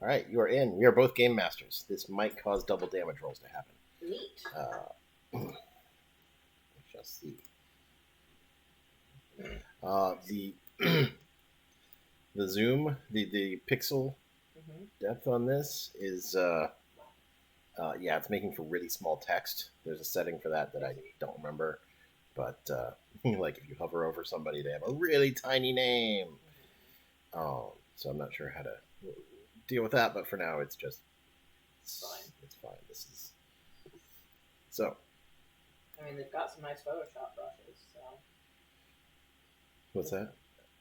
All right, you are in. We are both game masters. This might cause double damage rolls to happen. Neat. We shall see. The the zoom, the pixel depth on this is yeah, it's making for really small text. There's a setting for that I don't remember, but like if you hover over somebody, they have a really tiny name. So I'm not sure how to deal with that, but for now, it's just Fine. It's fine. This is so. I mean, they've got some nice Photoshop brushes. So What's that?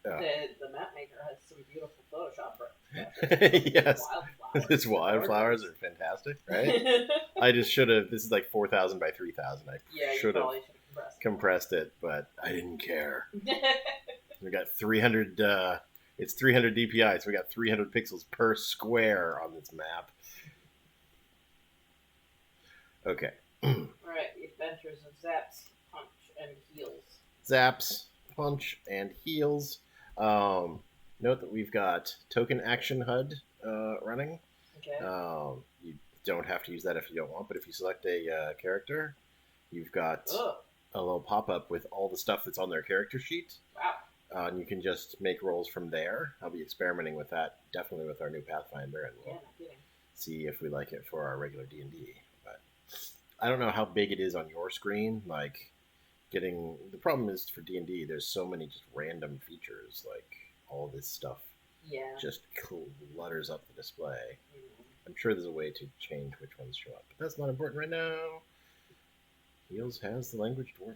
The map maker has some beautiful Photoshop brushes. Yes, Wildflowers. His wildflowers are fantastic, right? I just should have. This is like 4,000 by 3,000. I should have compressed it, but I didn't care. We got 300. It's 300 DPI, so we got 300 pixels per square on this map. Okay. All right, the Adventures of Zaps, Punch, and Heals. Zaps, Punch, and Heals. Note that we've got Token Action HUD running. Okay. You don't have to use that if you don't want, but if you select a character, you've got a little pop-up with all the stuff that's on their character sheet. Wow. And you can just make rolls from there. I'll be experimenting with that, definitely with our new Pathfinder, and we'll see if we like it for our regular D&D. But I don't know how big it is on your screen. Like, the problem is for D&D, there's so many just random features, like all this stuff just clutters up the display. I'm sure there's a way to change which ones show up, but that's not important right now. Heels has the language Dwarvish.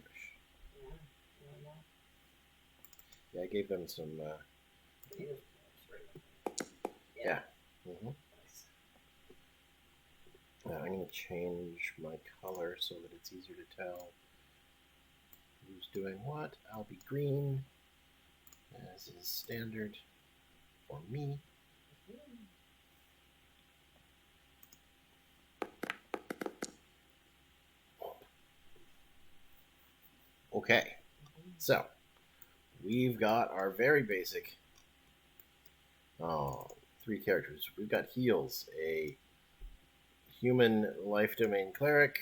Yeah, I gave them some. Yeah. I'm going to change my color so that it's easier to tell who's doing what. I'll be green, as is standard for me. Okay, so we've got our very basic 3 characters. We've got Heals, a human life domain cleric,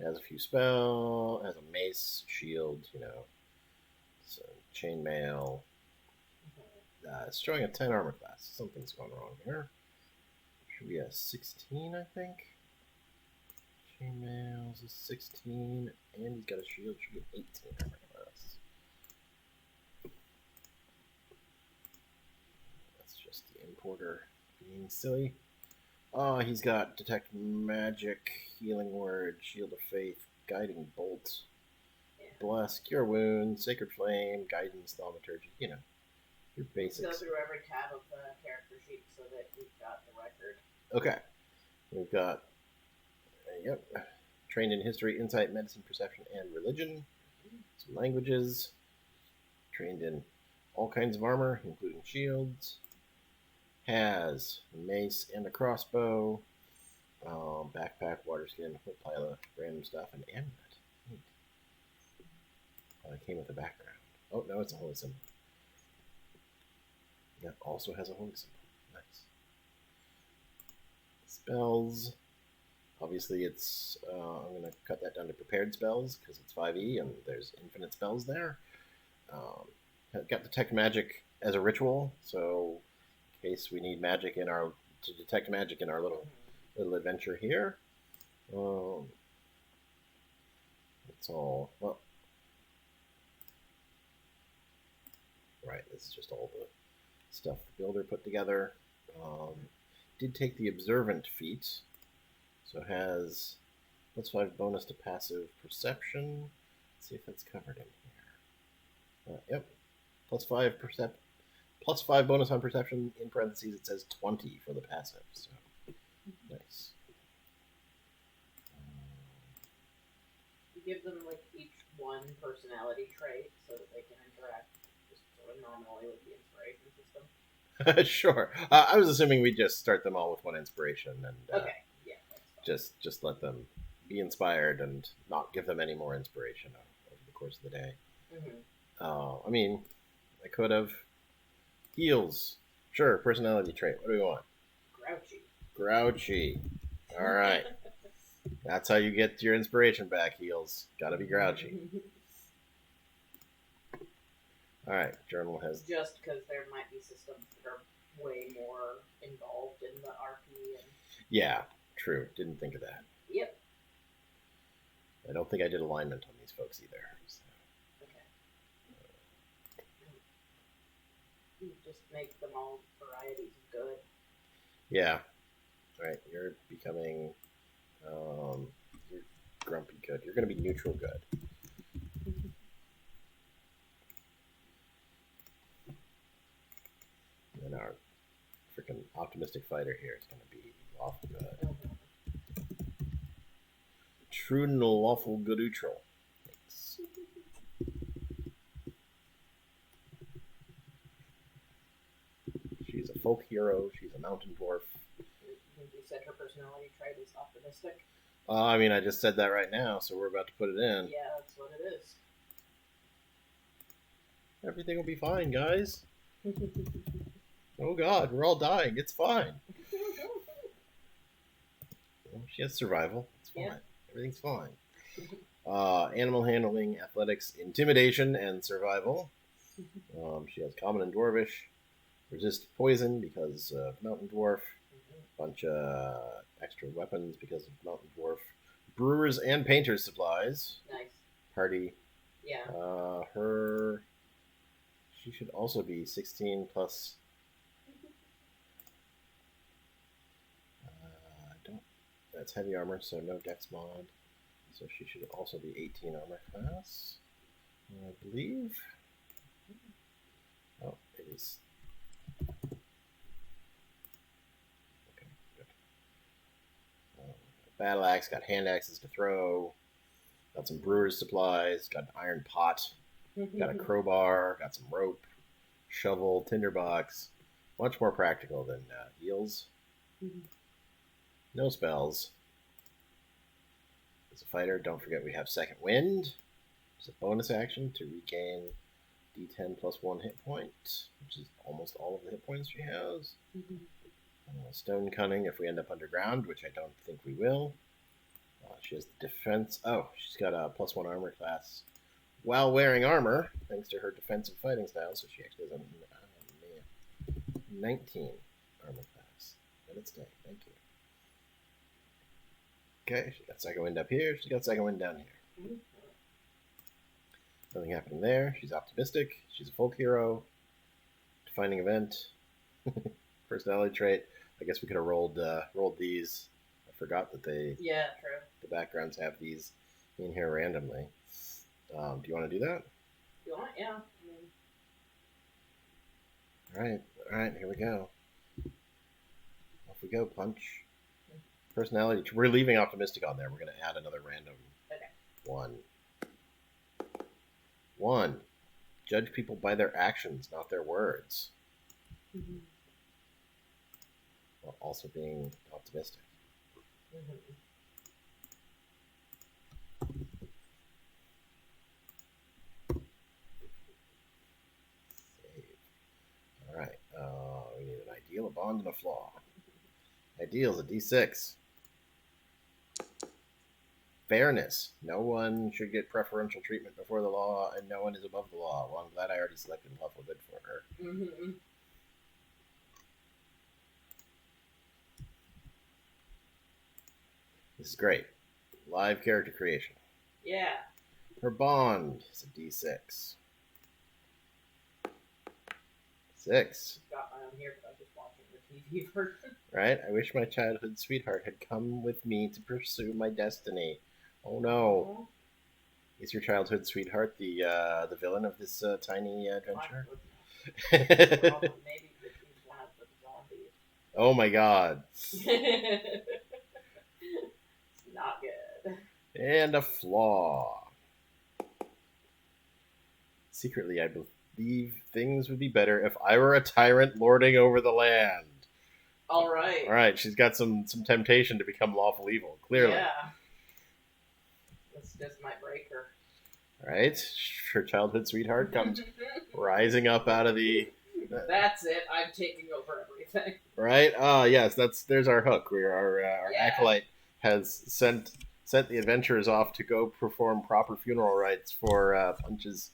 has a few spells, has a mace, shield, so chainmail. It's showing a 10 armor class. Something's going wrong here. Should be a 16, I think. Chainmail's a 16, and he's got a shield. Should be an 18 armor class. That's just the importer being silly. He's got Detect Magic, Healing Word, Shield of Faith, Guiding Bolt, Bless, Cure Wounds, Sacred Flame, Guidance, Thaumaturgy, your basics. Go through every tab of the character sheet so that we've got the record. Okay. We've got, trained in History, Insight, Medicine, Perception, and Religion. Some languages. Trained in all kinds of armor, including shields. Has a mace and a crossbow, backpack, water skin, whole pile of random stuff, and amulet. Neat. It came with a background. Oh, no, it's a holy symbol. That also has a holy symbol. Nice. Spells. Obviously, it's. I'm going to cut that down to prepared spells because it's 5e and there's infinite spells there. Got Detect Magic as a ritual, so in case we need magic to detect magic in our little adventure here. It's all right. This is just all the stuff the builder put together. Did take the Observant feat, so has +5 bonus to passive perception. Let's see if that's covered in here. Yep, +5 bonus on perception. In parentheses, it says 20 for the passive. So nice. You give them each one personality trait so that they can interact just sort of normally with the inspiration system. Sure. I was assuming we'd just start them all with 1 inspiration and okay. Yeah. Just let them be inspired and not give them any more inspiration over the course of the day. I mean, I could have Heals. Sure, personality trait. What do we want? Grouchy. All right. That's how you get your inspiration back, Heels. Gotta be grouchy. All right. Journal has... Just because there might be systems that are way more involved in the RP. And... Yeah, true. Didn't think of that. Yep. I don't think I did alignment on these folks either. So. Okay. Just make them all varieties of good. Yeah. All right. You're becoming... you're grumpy good. You're going to be neutral good. And our freaking optimistic fighter here is going to be lawful good. True and lawful good neutral. Thanks. She's a folk hero. She's a mountain dwarf. You said her personality trait is optimistic. I mean, I just said that right now, so we're about to put it in. Yeah, that's what it is. Everything will be fine, guys. Oh God, we're all dying. It's fine. Well, she has survival. It's fine. Yeah. Everything's fine. Animal handling, athletics, intimidation, and survival. She has common and dwarvish. Resist poison because of mountain dwarf. Bunch of extra weapons because of mountain dwarf. Brewers and painters supplies. Nice. Party. Yeah. She should also be 16 plus. That's heavy armor, so no dex mod. So she should also be 18 armor class, I believe. Oh, it is. Okay, good. Battle axe, got hand axes to throw. Got some brewer's supplies. Got an iron pot. Got a crowbar. Got some rope. Shovel, tinderbox. Much more practical than heals. No spells. As a fighter, don't forget we have second wind. It's a bonus action to regain D10 plus 1 hit point, which is almost all of the hit points she has. Stone cunning if we end up underground, which I don't think we will. She has defense. Oh, she's got a plus 1 armor class while wearing armor, thanks to her defensive fighting style. So she actually has a 19 armor class. Let it stay. Thank you. Okay, she got second wind up here. She's got second wind down here. Nothing happening there. She's optimistic. She's a folk hero. Defining event. Personality trait. I guess we could have rolled these. I forgot that Yeah, true. The backgrounds have these in here randomly. Do you want to do that? You want? Yeah. All right. Here we go. Off we go. Punch. Personality. We're leaving optimistic on there. We're going to add another random one. 1. Judge people by their actions, not their words. While also being optimistic. Save. All right. We need an ideal, a bond, and a flaw. Ideal is a D6. Fairness. No one should get preferential treatment before the law, and no one is above the law. Well, I'm glad I already selected lawful good for her. This is great. Live character creation. Yeah. Her bond is a D6. 6. Got my own here, but I was just watching the TV version. Right? I wish my childhood sweetheart had come with me to pursue my destiny. Oh no. Is your childhood sweetheart the villain of this tiny adventure? Maybe he's one of the zombies. Oh my God. It's not good. And a flaw. Secretly, I believe things would be better if I were a tyrant lording over the land. All right. All right, she's got some temptation to become lawful evil, clearly. Yeah. This might break her. All right, her childhood sweetheart comes rising up out of the That's it. I'm taking over everything. Right? Ah, yes. There's our hook. Where our acolyte has sent the adventurers off to go perform proper funeral rites for Punch's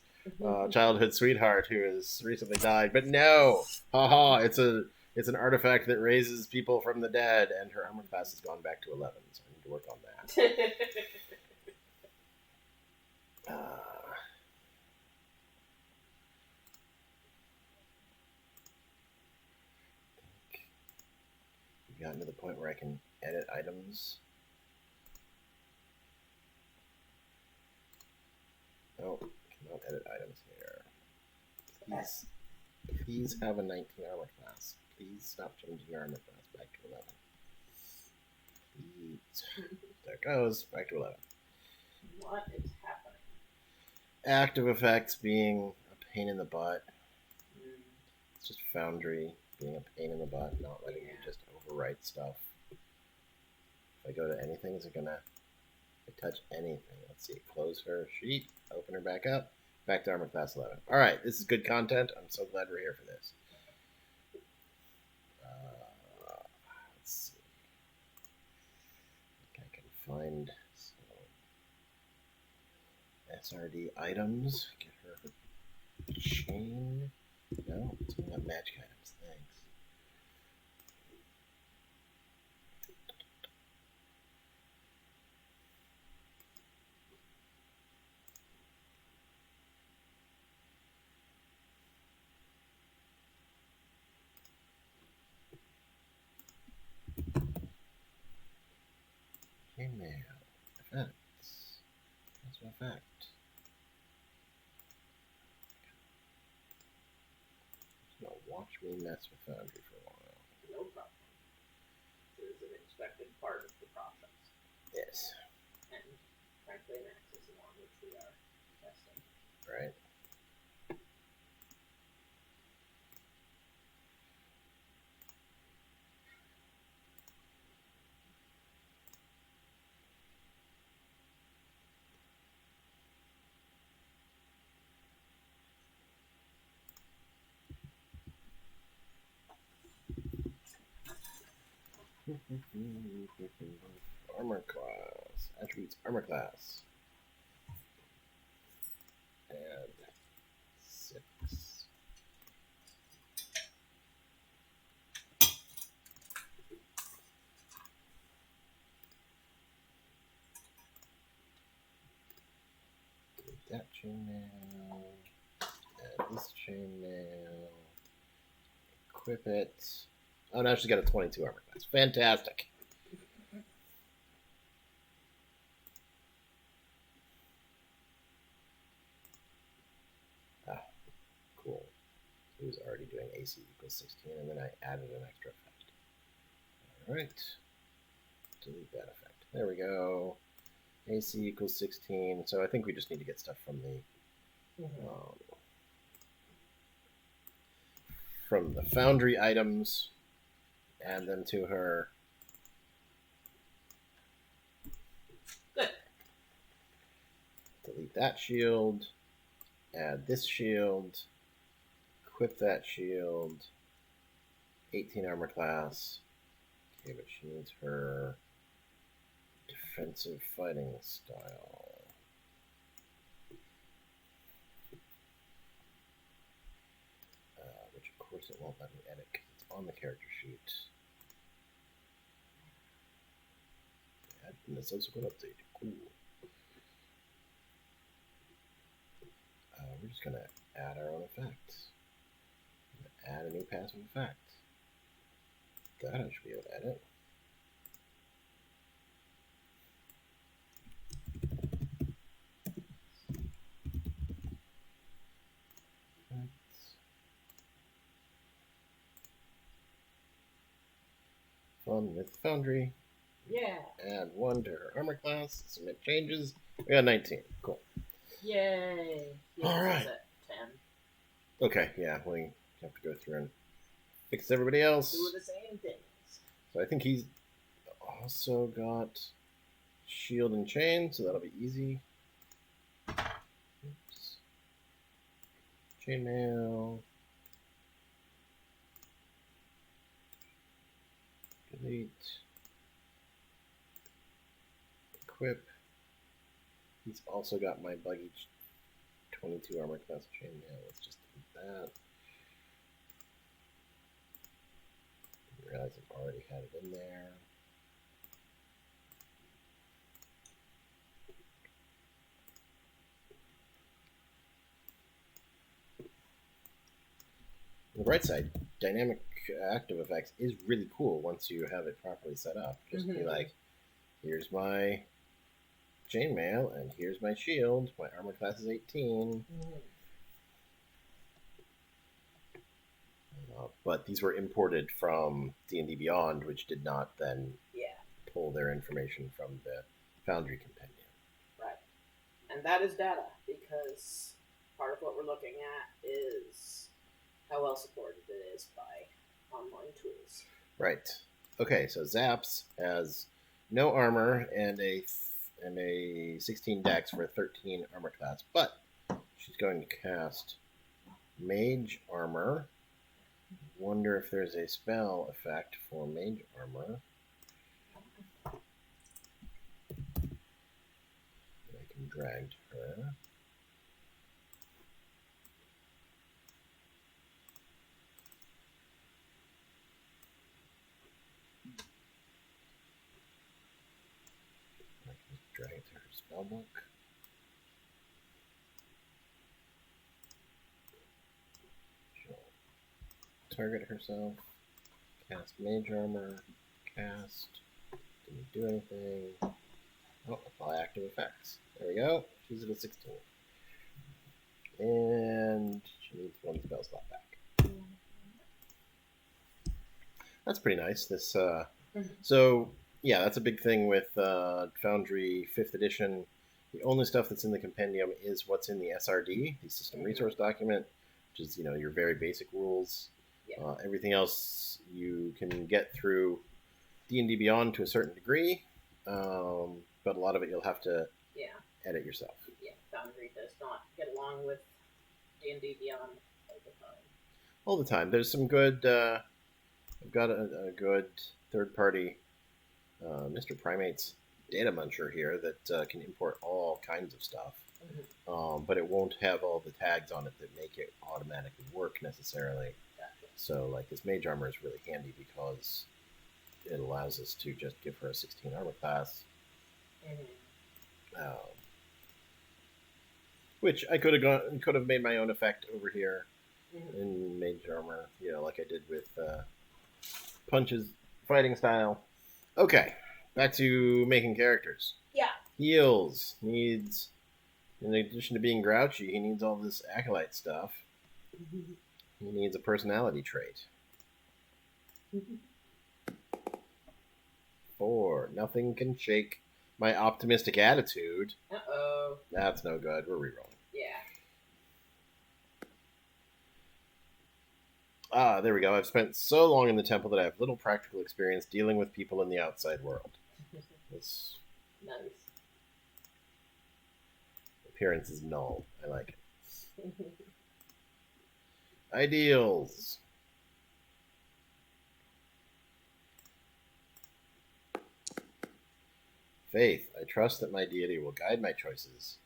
childhood sweetheart who has recently died. But no, haha! It's an artifact that raises people from the dead, and her armor class has gone back to 11. So I need to work on that. We've gotten to the point where I can edit items. No, cannot edit items here. Please have a 19 armor class. Please stop changing your armor class back to 11. Please. There it goes. Back to 11. What is happening? Active effects being a pain in the butt. It's just Foundry being a pain in the butt, not letting you just overwrite stuff. If I go to anything, is it gonna touch anything? Let's see. Close her sheet. Open her back up. Back to armor class 11. All right, this is good content. I'm so glad we're here for this. Let's see. I think I can find some SRD items. Get her chain. No, it's only got magic items. Thanks. Chainmail. Effects. That's an effect. So watch me mess with Foundry for a while. No problem. It is an expected part of the process. Yes. And frankly, an axis along which we are testing. Right. Armor class. Attributes armor class. Add 6. That chainmail. Add this chainmail. Equip it. Oh, now she's got a 22 armor class. Fantastic. Ah, cool. He was already doing AC equals 16, and then I added an extra effect. All right. Delete that effect. There we go. AC equals 16. So I think we just need to get stuff from the Foundry items, add them to her. Good. Delete that shield. Add this shield. Equip that shield. 18 armor class. Okay, but she needs her defensive fighting style. Which of course it won't let me edit because it's on the character sheet. Add in the subsequent update. Cool. We're just going to add our own effects. Add a new passive effect. That I should be able to edit. Fun with Foundry. Yeah. Add 1 to her armor class. Submit changes. We got 19. Cool. Yay. All right. 10. Okay, yeah, we have to go through and fix everybody else. Do the same things. So I think he's also got shield and chain, so that'll be easy. Oops. Chainmail. Complete. Equip. He's also got my buggy 22 armor class chainmail. Let's just delete that. Didn't realize I've already had it in there. On the bright side, dynamic active effects is really cool once you have it properly set up. Just be like, here's my chainmail, and here's my shield. My armor class is 18. But these were imported from D&D Beyond, which did not then pull their information from the Foundry Compendium. Right. And that is data, because part of what we're looking at is how well supported it is by online tools. Right. Okay, so Zaps has no armor and a 16 dex for a 13 armor class, but she's going to cast Mage Armor. Wonder if there's a spell effect for Mage Armor. I can drag her. I can drag it to her spellbook. Target herself, cast Mage Armor, cast, didn't do anything. Oh, apply active effects. There we go. She's at a 16. And she needs one spell slot back. That's pretty nice. This, so, yeah, that's a big thing with Foundry 5th edition. The only stuff that's in the compendium is what's in the SRD, the System Resource Document, which is, your very basic rules. Yeah. Everything else you can get through D&D Beyond to a certain degree, but a lot of it you'll have to edit yourself. Yeah, Foundry does not get along with D&D Beyond all the time. All the time. There's some good, I've got a good third-party Mr. Primate's data muncher here that can import all kinds of stuff, but it won't have all the tags on it that make it automatically work necessarily. So, like, this Mage Armor is really handy because it allows us to just give her a 16 armor class. Which I could have made my own effect over here in Mage Armor, like I did with Punch's fighting style. Okay, back to making characters. Yeah. Heals needs, in addition to being grouchy, he needs all this acolyte stuff. He needs a personality trait. 4. Nothing can shake my optimistic attitude. Uh-oh. That's no good. We're rerolling. Yeah. There we go. I've spent so long in the temple that I have little practical experience dealing with people in the outside world. This Nice. appearance is null. I like it. Ideals. Faith. I trust that my deity will guide my choices.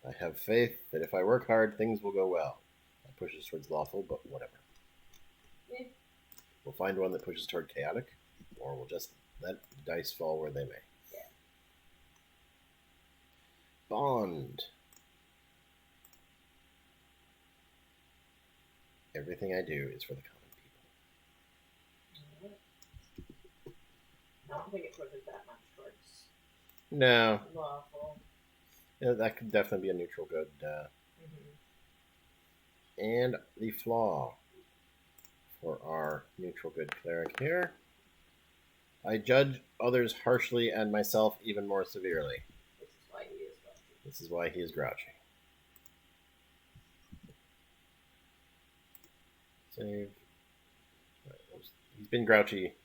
I have faith that if I work hard, things will go well. That pushes towards lawful, but whatever. Yeah. We'll find one that pushes toward chaotic, or we'll just let the dice fall where they may. Yeah. Bond. Everything I do is for the common people. I don't think it pushes that much towards No. lawful. Yeah, that could definitely be a neutral good. And the flaw for our neutral good cleric here. I judge others harshly and myself even more severely. This is why he is grouchy. This is why he is grouchy. Save. He's been grouchy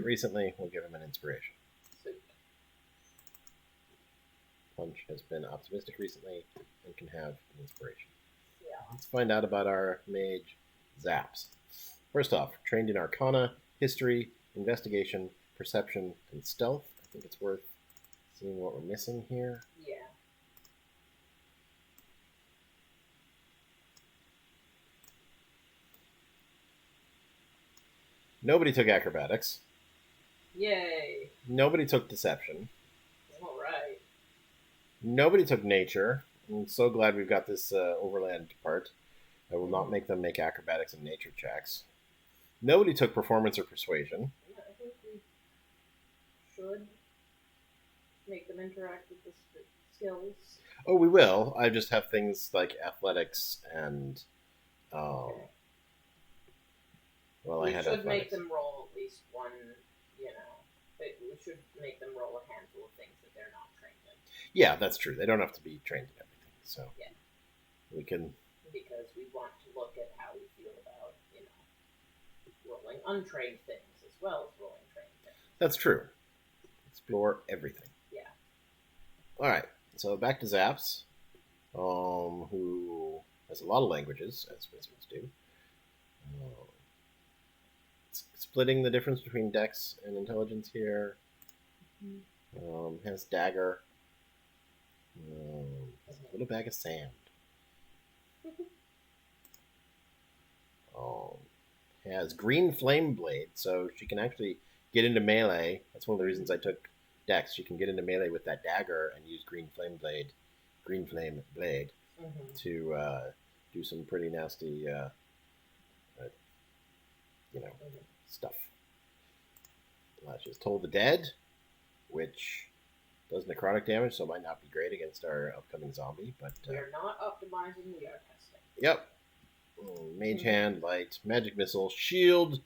recently. We'll give him an inspiration. Sweet. Punch has been optimistic recently and can have an inspiration. Yeah. Let's find out about our mage Zaps. First off, trained in Arcana, History, investigation, perception, and stealth. I think it's worth seeing what we're missing here. Yeah. Nobody took acrobatics. Yay. Nobody took deception. All right. Nobody took nature. I'm so glad we've got this overland part. I will not make them make acrobatics and nature checks. Nobody took performance or persuasion. Yeah, I think we should make them interact with the skills. Oh, we will. I just have things like athletics and. Okay. Well, we I had should athletics. make them roll at least one, we should make them roll a handful of things that they're not trained in. Yeah, that's true. They don't have to be trained in everything. So yeah. We can. Because we want to look at how we feel about, rolling untrained things as well as rolling trained things. That's true. Explore everything. Yeah. All right. So back to Zaps, who has a lot of languages, as wizards do. Splitting the difference between Dex and Intelligence here. Has Dagger. Has a little bag of sand. Has Green Flame Blade, so she can actually get into melee. That's one of the reasons I took Dex. She can get into melee with that dagger and use Green Flame Blade to do some pretty nasty, stuff. She's Toll the Dead, which does necrotic damage, so it might not be great against our upcoming zombie. But we are not optimizing, we are testing. Yep. Mage Hand, Light, Magic Missile, Shield,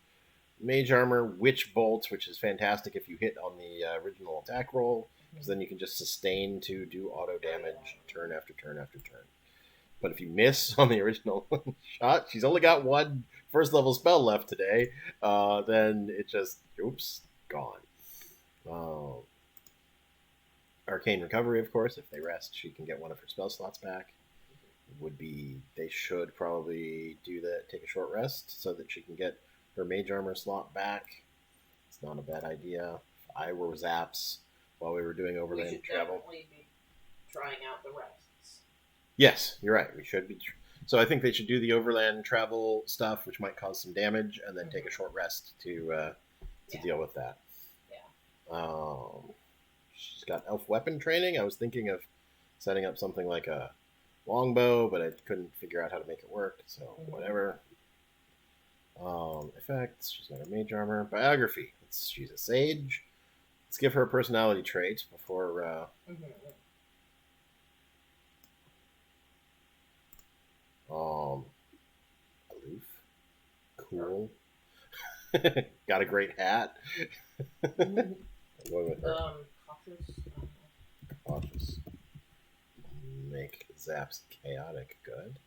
Mage Armor, Witch Bolt, which is fantastic if you hit on the original attack roll, because then you can just sustain to do auto damage turn after turn after turn. But if you miss on the original shot, she's only got one first level spell left today, then it just, oops, gone. Arcane Recovery, of course. If they rest, she can get one of her spell slots back. They should probably do that, take a short rest so that she can get her Mage Armor slot back. It's not a bad idea. If I were Zaps while we were doing overland travel. We should definitely be trying out the rests. Yes, you're right. We should be. So I think they should do the overland travel stuff, which might cause some damage, and then take a short rest to deal with that. Yeah. She's got elf weapon training. I was thinking of setting up something like a longbow, but I couldn't figure out how to make it work, so whatever. Effects, she's got her mage armor. Biography, she's a sage. Let's give her a personality trait before... Aloof. Cool. Got a great hat. I'm going with her. Cautious. Make Zaps chaotic good.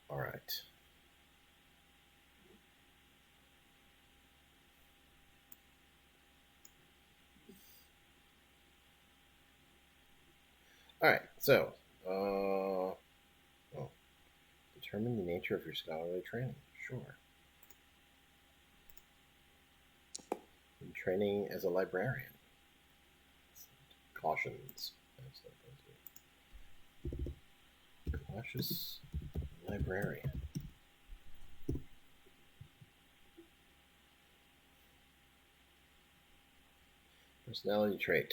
All right. All right. So, determine the nature of your scholarly training. Sure. I'm training as a librarian. Cautions. Cautious librarian. Personality trait.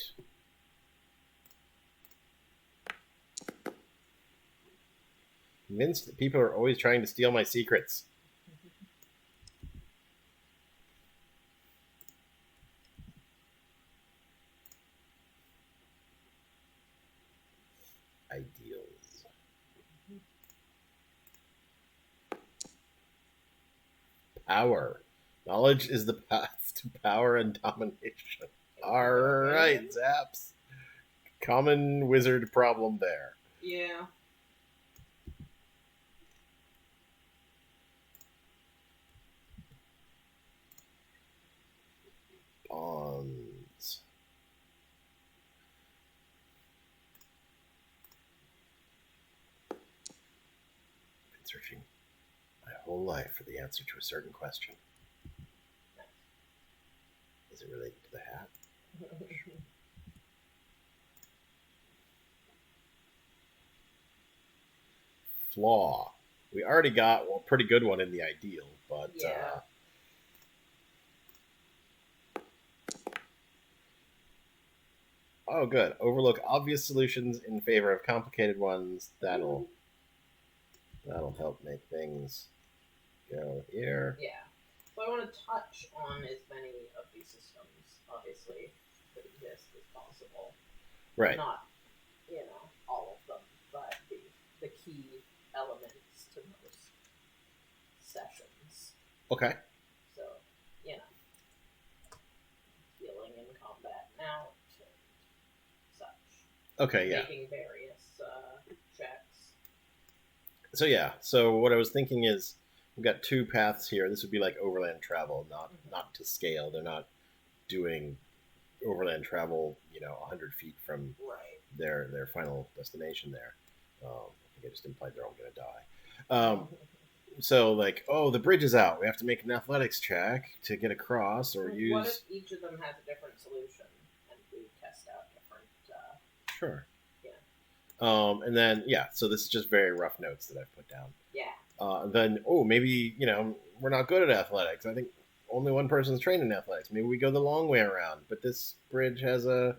Convinced that people are always trying to steal my secrets. Ideals. Power. Knowledge is the path to power and domination. All right, Zaps. Common wizard problem there. Yeah. Bonds. searching my whole life for the answer to a certain question. Is it related to the hat? Flaw. We already got a pretty good one in the ideal, but Yeah. Oh, good. Overlook obvious solutions in favor of complicated ones. That'll help make things go here. Yeah. So I want to touch on as many of these systems, obviously, that exist as possible. Right. Not, all of them, but the key elements to most sessions. Okay. So, healing in combat now and such. Okay, yeah. Making various checks. So yeah, so what I was thinking is we've got two paths here. This would be like overland travel, not to scale. They're not doing overland travel, 100 feet from their final destination there. I think I just implied they're all going to die. So like, the bridge is out. We have to make an athletics check to get across, or use. What if each of them has a different solution, and we test out different? Sure. Yeah. And then so this is just very rough notes that I've put down. Yeah. Then maybe we're not good at athletics. I think only one person's trained in athletics. Maybe we go the long way around. But this bridge has a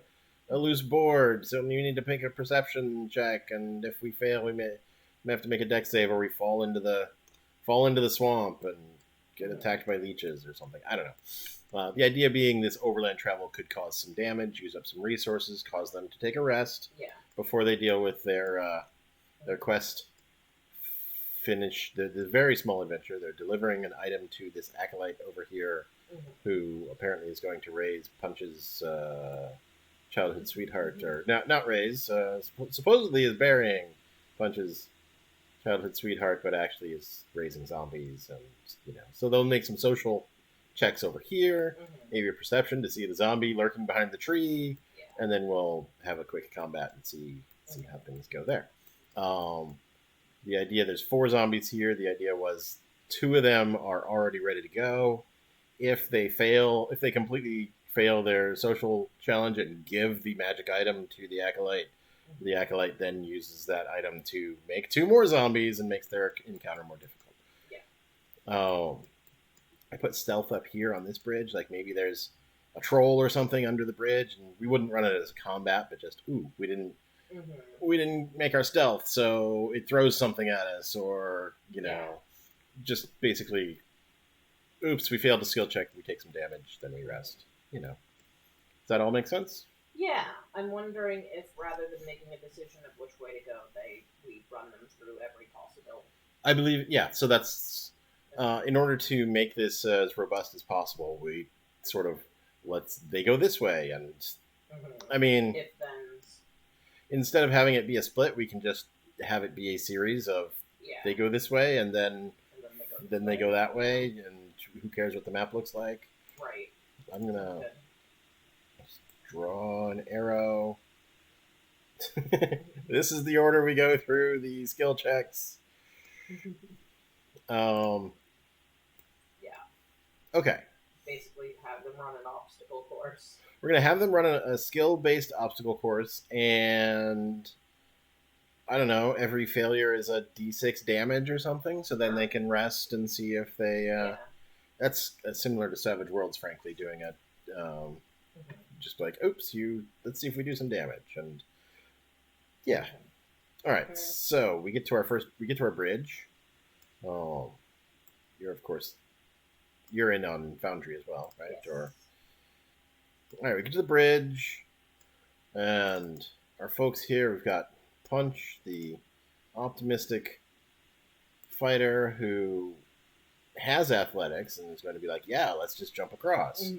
loose board, so you need to make a perception check. And if we fail, we may have to make a dex save, or we fall into the swamp and get attacked by leeches or something. I don't know. The idea being this overland travel could cause some damage, use up some resources, cause them to take a rest before they deal with their quest. Finish the very small adventure. They're delivering an item to this acolyte over here, who apparently is going to raise Punch's childhood sweetheart, or not raise. Supposedly is burying Punch's childhood sweetheart, but actually is raising zombies, and so they'll make some social checks over here, maybe a perception to see the zombie lurking behind the tree, and then we'll have a quick combat and see how things go there. The idea, there's 4 zombies here. The idea was 2 of them are already ready to go. If they completely fail their social challenge and give the magic item to the acolyte then uses that item to make 2 more zombies and makes their encounter more difficult. Yeah. I put stealth up here on this bridge. Like maybe there's a troll or something under the bridge, and we wouldn't run it as a combat, but just we didn't make our stealth, so it throws something at us, or just basically, oops, we failed a skill check, we take some damage, then we rest. Does that all make sense? Yeah, I'm wondering if rather than making a decision of which way to go, we run them through every possibility. I believe, so that's in order to make this as robust as possible, we sort of they go this way, and I mean, if then. Instead of having it be a split, we can just have it be a series of they go this way, and then they go that way, and who cares what the map looks like? Right. I'm going to draw an arrow. This is the order we go through the skill checks. Yeah. Okay. Basically have them run an obstacle course. We're going to have them run a skill-based obstacle course, and I don't know, every failure is a d6 damage or something, so then they can rest and see if they... That's similar to Savage Worlds, frankly, doing it. Just like, oops, let's see if we do some damage. And yeah. All right, so we get to our bridge. You're in on Foundry as well, right? Yes. All right, we get to the bridge, and our folks here, we've got Punch, the optimistic fighter who has athletics and is going to be like, let's just jump across.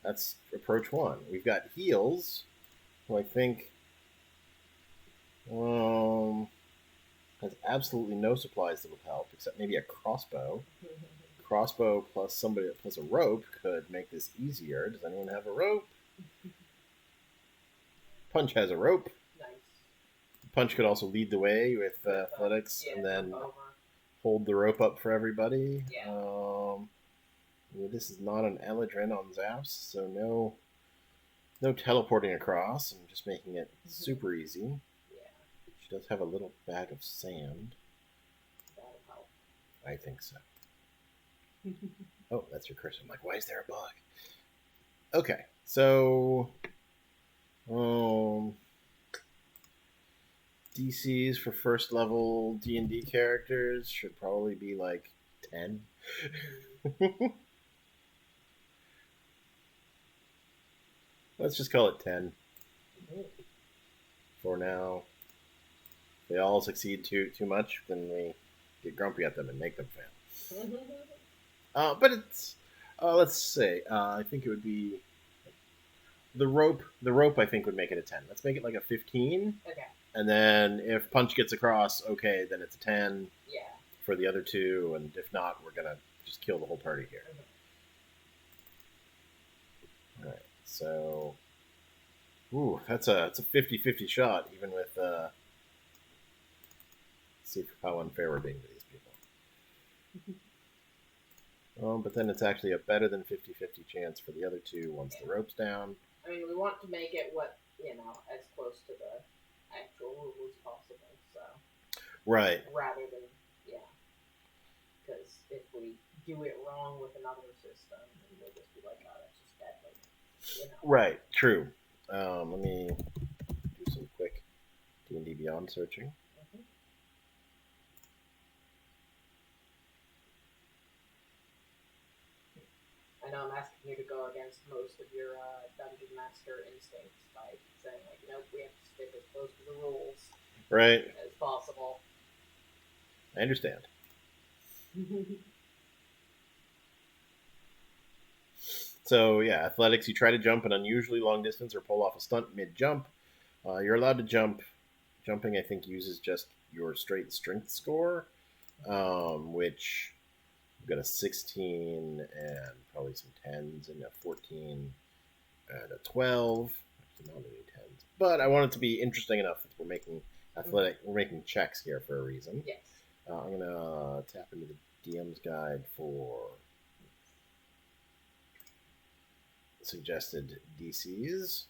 That's approach 1. We've got Heels, who I think has absolutely no supplies that would help, except maybe a crossbow. Crossbow plus somebody that plus a rope could make this easier. Does anyone have a rope? Punch has a rope. Nice. Punch could also lead the way with athletics, and then hold the rope up for everybody. Yeah. This is not an Eladrin on Zaps, so no teleporting across. I'm just making it super easy. Yeah. She does have a little bag of sand. That'll help. I think so. Oh, that's your cursor. I'm like, why is there a bug? Okay, so DCs for first level D&D characters should probably be like 10. Let's just call it 10 for now. If they all succeed too much, then we get grumpy at them and make them fail. But it's let's say I think it would be the rope. The rope I think would make it a 10. Let's make it like a 15. Okay. And then if punch gets across, okay, then it's a 10. Yeah. For the other two, and if not, we're gonna just kill the whole party here. All right, so that's a 50-50 shot, even with see how unfair we're being to these people. But then it's actually a better than 50-50 chance for the other two once the rope's down. I mean, we want to make it as close to the actual rule as possible. So right, rather than because if we do it wrong with another system, then we'll just be like, oh, that's just deadly. Right, true. Let me do some quick D&D Beyond searching. I know I'm asking you to go against most of your Dungeon Master instincts by saying, like, nope, we have to stick as close to the rules as possible. I understand. So, yeah, athletics, you try to jump an unusually long distance or pull off a stunt mid-jump. You're allowed to jump. Jumping, I think, uses just your straight strength score, which we've got a 16 and probably some 10s and a 14 and a 12. Actually, not any 10s. But I want it to be interesting enough that we're making athletic. We're making checks here for a reason. Yes. I'm going to tap into the DM's guide for suggested DCs.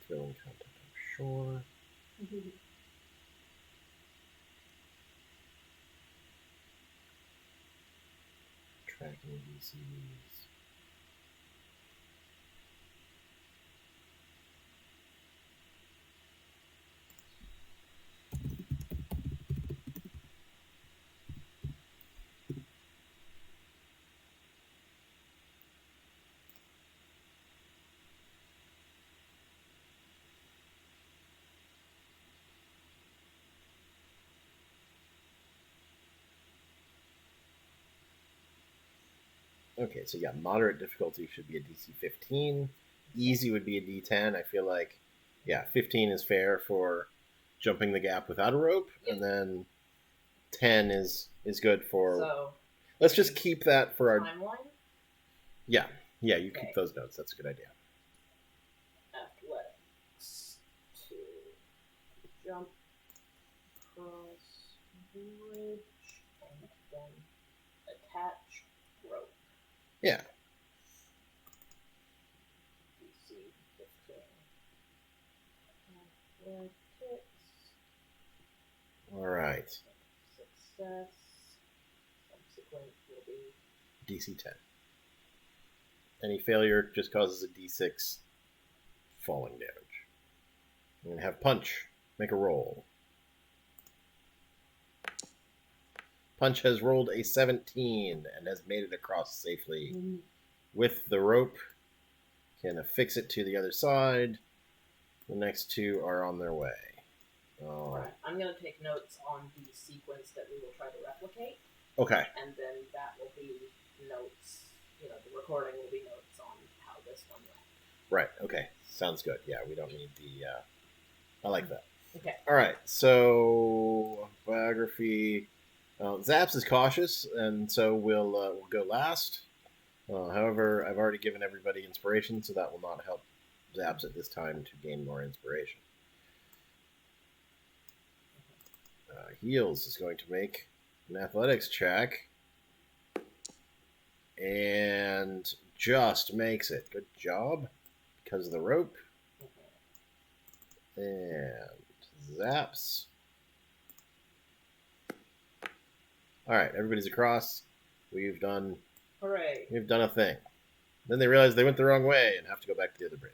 Throwing content, I'm sure. Tracking DCs. Okay, so yeah, moderate difficulty should be a DC 15. Easy would be a D10. I feel like, 15 is fair for jumping the gap without a rope, and then 10 is good for. So let's just keep that for our timeline. Yeah, you keep those notes. That's a good idea. Athletics to jump across bridge and then attach rope. Yeah. DC 15. Athletics. All right. Success. Subsequent will be DC 10. Any failure just causes a D6 falling damage. I'm going to have Punch make a roll. Punch has rolled a 17 and has made it across safely with the rope. Can affix it to the other side. The next two are on their way. Right. I'm going to take notes on the sequence that we will try to replicate. Okay. And then that will be notes. The recording will be notes on how this one went. Right. Okay. Sounds good. Yeah, we don't need the. I like that. Okay. All right. So biography. Zaps is cautious, and so we'll go last. However, I've already given everybody inspiration, so that will not help Zaps at this time to gain more inspiration. Heals is going to make an athletics check, and just makes it. Good job, because of the rope. And Zaps. All right, everybody's across. We've done Hooray. a thing. Then they realize they went the wrong way and have to go back to the other bridge.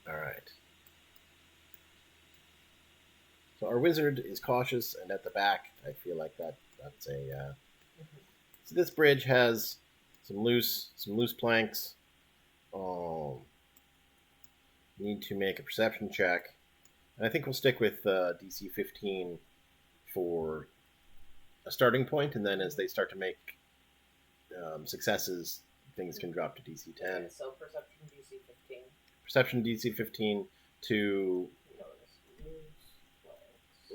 All right. So our wizard is cautious and at the back. I feel like that's a. So this bridge has some loose planks. Need to make a perception check. And I think we'll stick with DC 15 for a starting point, and then as they start to make successes, things can drop to DC 10. Okay, so perception DC 15. Perception DC 15 to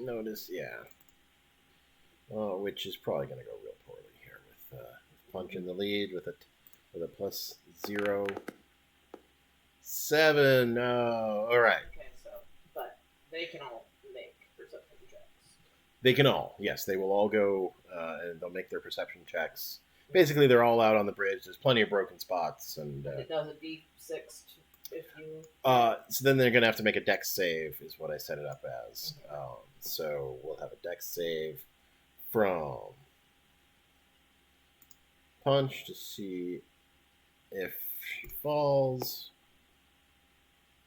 Notice, yeah. Which is probably going to go real poorly here with Punch in the lead with a plus 0.7. No, all right. Okay, so but they can all make perception checks. They can all, yes, they will all go and they'll make their perception checks. Basically, they're all out on the bridge. There's plenty of broken spots, and it does a D6 if you. So then they're going to have to make a dex save, is what I set it up as. So we'll have a dex save from Punch to see if she falls.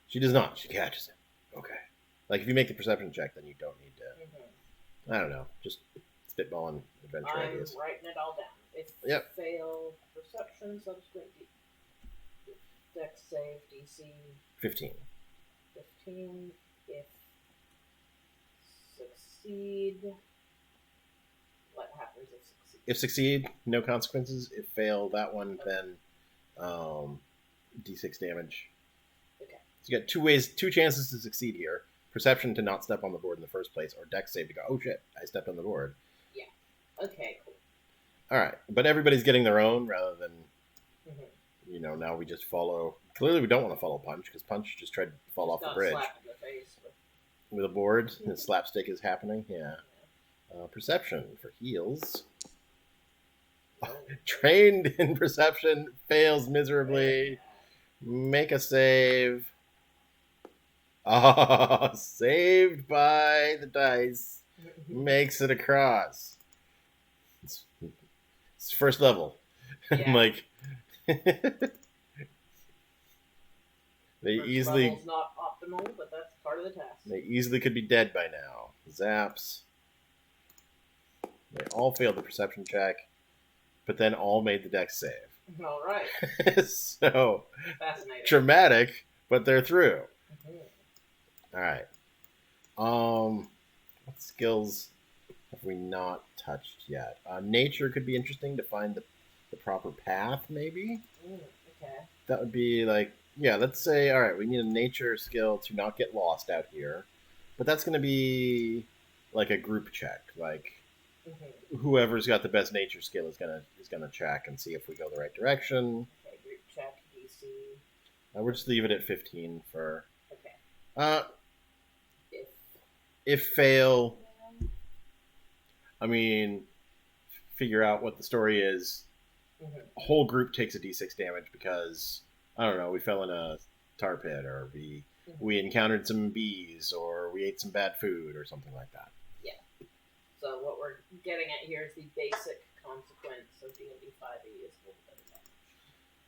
She does not. She catches it. Okay. Like if you make the perception check, then you don't need to. I don't know. Just spitballing adventure ideas. I'm writing it all down. If fail perception, subsequent dex save DC 15. 15. If succeed, what happens if succeed? If succeed, no consequences. If fail that one, then D6 damage. Okay. So you got two chances to succeed here. Perception to not step on the board in the first place, or dex save to go, oh shit, I stepped on the board. Yeah. Okay, cool. All right, but everybody's getting their own rather than, now we just follow. Clearly, we don't want to follow Punch because Punch just tried to fall off the bridge. Slap in the face with a board. And slapstick is happening. Yeah. Perception for heals. Trained in perception fails miserably. Make a save. Saved by the dice. Makes it across. It's first level. Yeah. Like they First easily level's not optimal, but that's part of the task. They easily could be dead by now. Zaps. They all failed the perception check, but then all made the dex save. All right. So Fascinating. Traumatic, but they're through. All right. What skills have we not touched yet? Nature could be interesting to find the proper path, maybe. Okay. That would be like, yeah, let's say, all right, we need a nature skill to not get lost out here. But that's going to be like a group check. Like whoever's got the best nature skill is gonna check and see if we go the right direction. Okay, group check, DC. We'll just leave it at 15 for... Okay. If fail, I mean, figure out what the story is. A whole group takes a d6 damage because, I don't know, we fell in a tar pit, or we encountered some bees, or we ate some bad food, or something like that. Yeah. So what we're getting at here is the basic consequence of D&D 5e is a little bit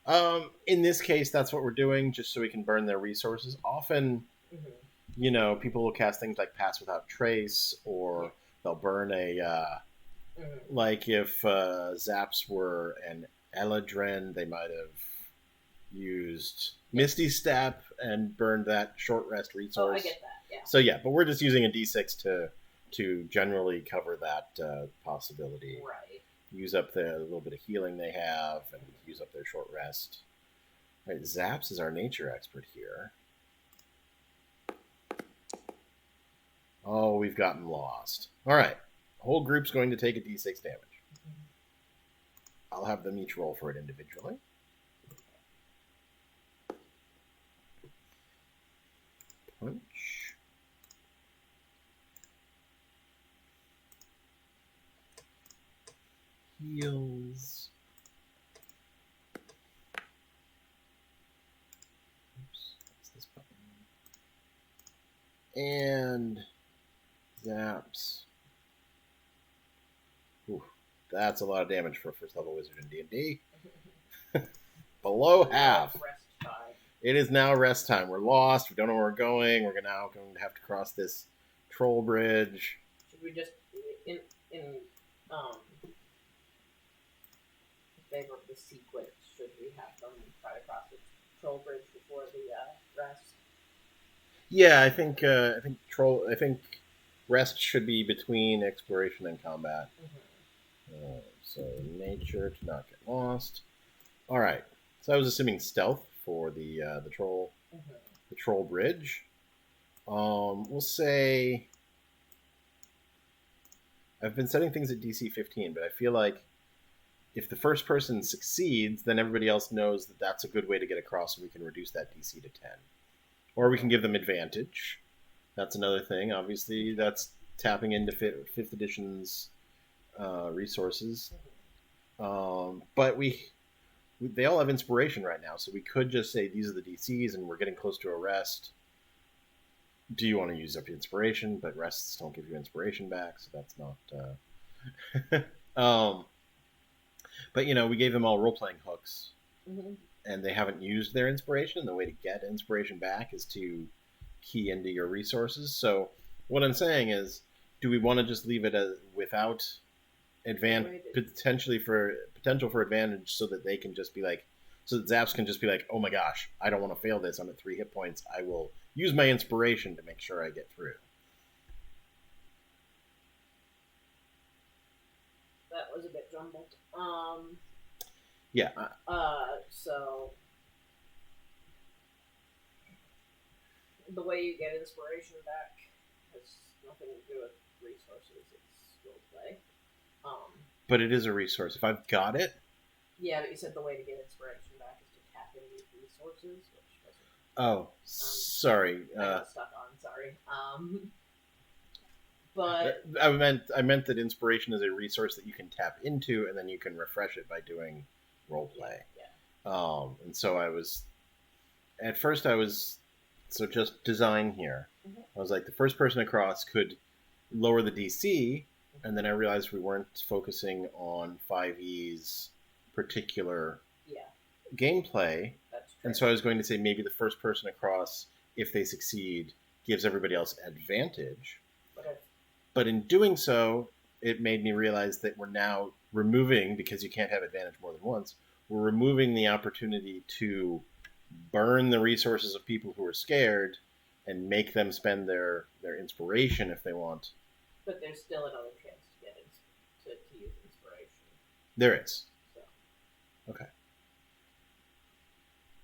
of damage. In this case, that's what we're doing, just so we can burn their resources. Often, people will cast things like Pass Without Trace, or they'll burn a... Like if Zaps were an Eladrin, they might have used Misty Step and burned that short rest resource. Oh, I get that, yeah. So yeah, but we're just using a d6 to generally cover that possibility. Right. Use up the little bit of healing they have, and use up their short rest. All right, Zaps is our nature expert here. Oh, we've gotten lost. All right. Whole group's going to take a d6 damage. I'll have them each roll for it individually. Punch. Heals. Oops, what's this button? And zaps. Ooh, that's a lot of damage for a first level wizard in D&D. Below half. Rest time. It is now rest time. We're lost. We don't know where we're going. We're now going to have to cross this troll bridge. Should we just in favor of the sequence? Should we have them try to cross the troll bridge before the rest? Yeah, I think rest should be between exploration and combat. So nature to not get lost. All right. So I was assuming stealth for the troll the troll bridge. We'll say I've been setting things at DC 15, but I feel like if the first person succeeds, then everybody else knows that that's a good way to get across, and we can reduce that DC to 10. Or we can give them advantage. That's another thing. Obviously, that's tapping into 5th edition's resources. But they all have inspiration right now, so we could just say these are the DCs, and we're getting close to a rest. Do you want to use up inspiration? But rests don't give you inspiration back, so that's not... But, we gave them all role-playing hooks, and they haven't used their inspiration, and the way to get inspiration back is to key into your resources. So what I'm saying is, do we want to just leave it without potential for advantage, so that they can just be like, so that Zaps can just be like, oh my gosh, I don't want to fail this. I'm at 3 hit points. I will use my inspiration to make sure I get through. That was a bit jumbled. Yeah. So the way you get inspiration back has nothing to do with resources. It's skill play. But it is a resource. If I've got it. Yeah, but you said the way to get inspiration back is to tap into resources, which doesn't. Oh, sorry. I got stuck on. Sorry. But I meant that inspiration is a resource that you can tap into, and then you can refresh it by doing role play. Yeah. And so at first I was just design here. I was like, the first person across could lower the DC, and then I realized we weren't focusing on 5e's particular gameplay. That's true. And so I was going to say maybe the first person across, if they succeed, gives everybody else advantage. But in doing so, it made me realize that we're now removing, because you can't have advantage more than once, we're removing the opportunity to burn the resources of people who are scared and make them spend their inspiration if they want. But there's still another chance to use inspiration. There is. So. Okay.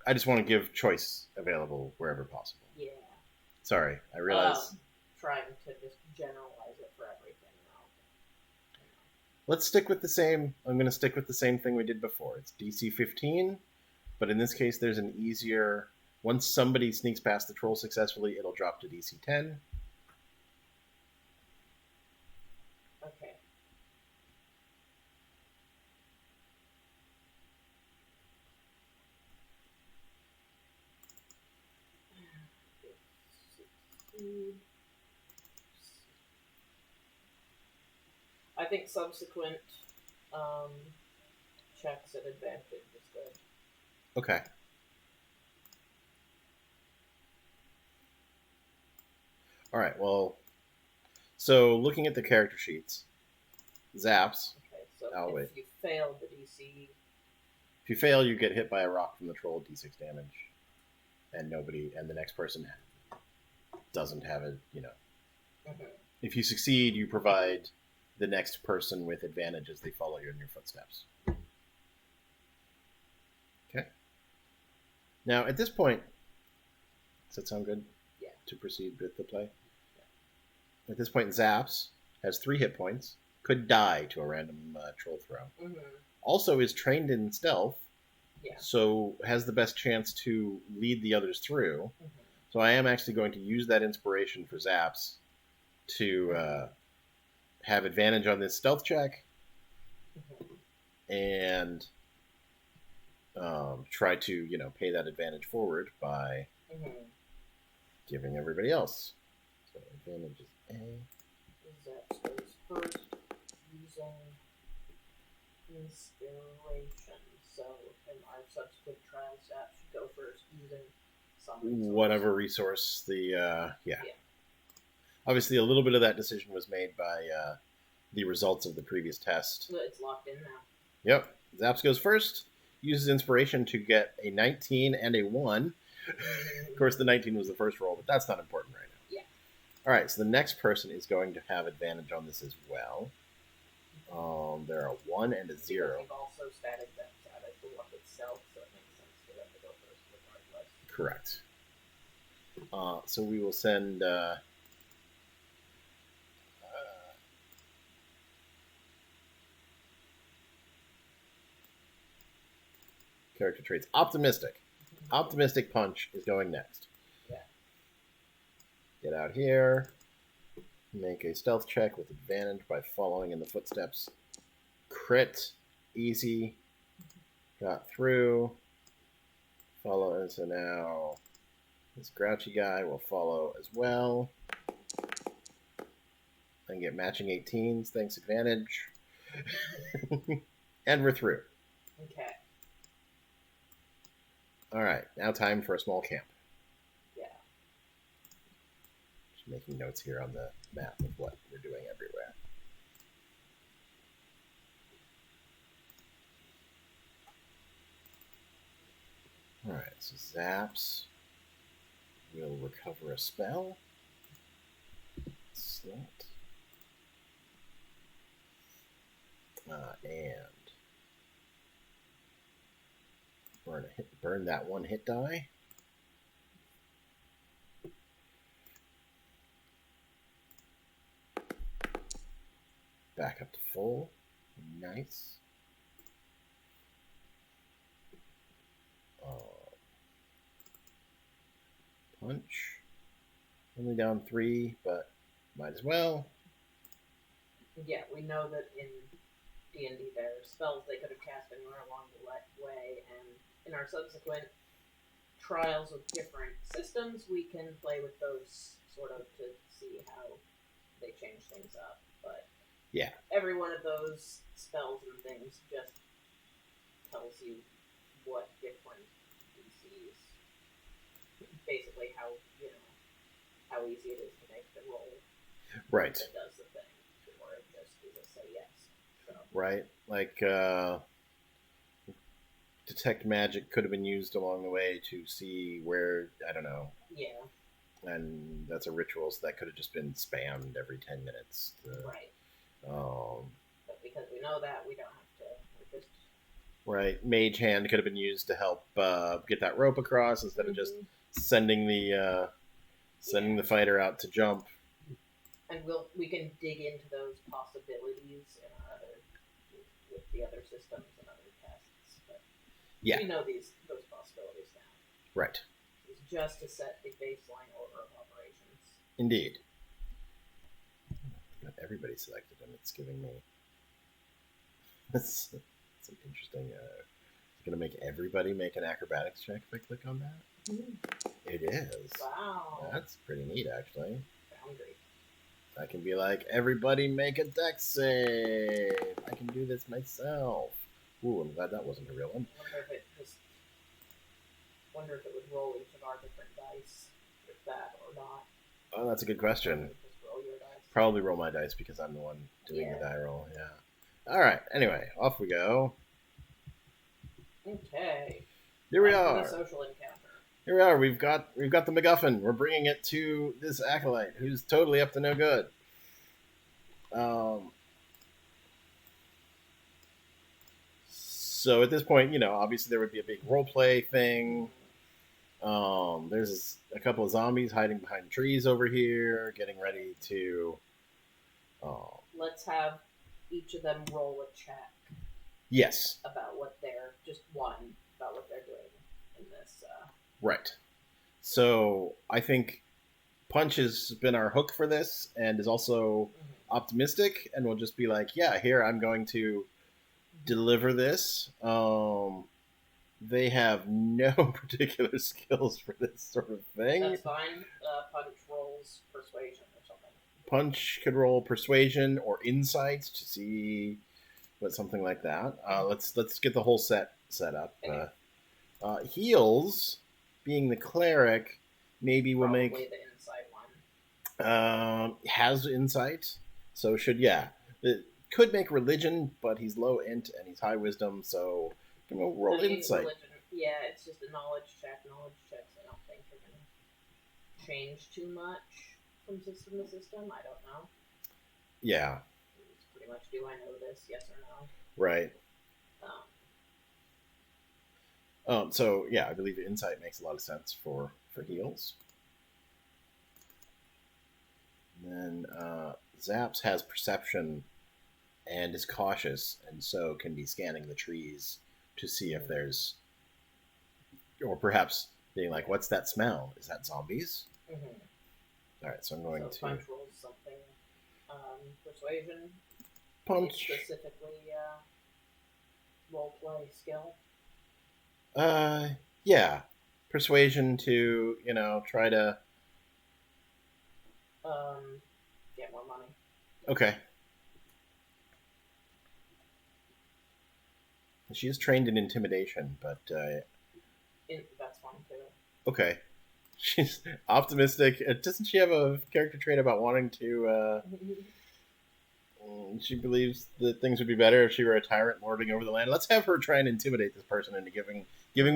I just want to give choice available wherever possible. Yeah. Sorry, I realize. Trying to just generalize it for everything now. Let's stick with the same. I'm going to stick with the same thing we did before. It's DC 15, but in this case, there's an easier. Once somebody sneaks past the troll successfully, it'll drop to DC 10. Okay. I think subsequent checks at advantage is good. Okay. All right. Well, so looking at the character sheets, Zaps. Okay, so if you fail the DC. If you fail, you get hit by a rock from the troll, D6 damage, and the next person doesn't have it. If you succeed, you provide the next person with advantage as they follow you in your footsteps. Okay. Now, at this point, does that sound good? Yeah. To proceed with the play? At this point, Zaps has 3 hit points, could die to a random troll throw. Mm-hmm. Also is trained in stealth, Yeah. so has the best chance to lead the others through. Mm-hmm. So I am actually going to use that inspiration for Zaps to have advantage on this stealth check and try to, pay that advantage forward by giving everybody else. So advantage is A. Zaps goes first using inspiration. So in our subsequent trials, Zaps should go first using some resource. Whatever resource yeah. Obviously, a little bit of that decision was made by the results of the previous test. It's locked in now. Yep. Zaps goes first, uses inspiration to get a 19 and a 1. Of course, the 19 was the first roll, but that's not important right now. Yeah. All right, so the next person is going to have advantage on this as well. There are 1 and a 0. Because you've also static that out as the one itself, so it makes sense for them to go first regardless. Correct. So we will send... character traits. Optimistic. Optimistic Punch is going next. Yeah. Get out here. Make a stealth check with advantage by following in the footsteps. Crit. Easy. Got through. Follow. So now this grouchy guy will follow as well. And get matching 18s. Thanks, advantage. And we're through. Okay. All right, now time for a small camp. Yeah. Just making notes here on the map of what we're doing everywhere. All right, so Zaps will recover a spell. Slot. And burn that 1 hit die. Back up to full. Nice. Punch. Only down 3, but might as well. Yeah, we know that in D&D there are spells they could have cast anywhere along the way, and in our subsequent trials with different systems, we can play with those sort of to see how they change things up. But yeah, every one of those spells and things just tells you what different DCs, basically how easy it is to make the roll. Right. That does the thing, or it just is a say yes. So. Right, like detect magic could have been used along the way to see where, I don't know. Yeah. And that's a ritual, so that could have just been spammed every 10 minutes. Right. But because we know that, we don't have to. We're just... Right. Mage Hand could have been used to help get that rope across instead of just sending the fighter out to jump. And we can dig into those possibilities in our with the other systems and other tests. But yeah. We know those possibilities now. Right. It's just to set the baseline order of operations. Indeed. Got everybody selected, and it's giving me. It's interesting. It's going to make everybody make an acrobatics check if I click on that. It is. Wow. That's pretty neat, actually. Boundary. I can be like, everybody make a dex save. I can do this myself. Ooh, I'm glad that wasn't a real one. Wonder if it would roll each of our different dice with that or not. Oh, that's a good question. Just roll your dice. Probably roll my dice because I'm the one doing the die roll. Yeah. All right. Anyway, off we go. Okay. Here we are. The social encounter. Here we are. We've got the MacGuffin. We're bringing it to this acolyte who's totally up to no good. So at this point, obviously there would be a big role play thing. There's a couple of zombies hiding behind trees over here, getting ready to. Let's have each of them roll a check Yes. about what they're about what they're doing in this. Right. So I think Punch has been our hook for this, and is also optimistic, and will just be like, "Yeah, here I'm going to deliver this." They have no particular skills for this sort of thing. That's fine. Punch rolls persuasion or something. Punch could roll persuasion or insight to see what something like that. Let's get the whole set up. Okay. Heals, being the cleric, maybe will Probably make the insight one. Has insight, so it could make religion, but he's low int and he's high wisdom, so roll insight. Religion, yeah, it's just a knowledge check. Knowledge checks, I don't think are going to change too much from system to system. I don't know. Yeah. It's pretty much, do I know this? Yes or no? Right. So yeah, I believe insight makes a lot of sense for heals. And then Zaps has perception and is cautious, and so can be scanning the trees to see if there's, or perhaps being like, "What's that smell? Is that zombies?" Mm-hmm. All right, so I'm going to Punch rolls something. Persuasion. Punch Specifically, role play skill. Yeah, persuasion to try to get more money. Okay. She is trained in intimidation, but that's fine too. Okay. She's optimistic. Doesn't she have a character trait about wanting to? She believes that things would be better if she were a tyrant lording over the land. Let's have her try and intimidate this person into giving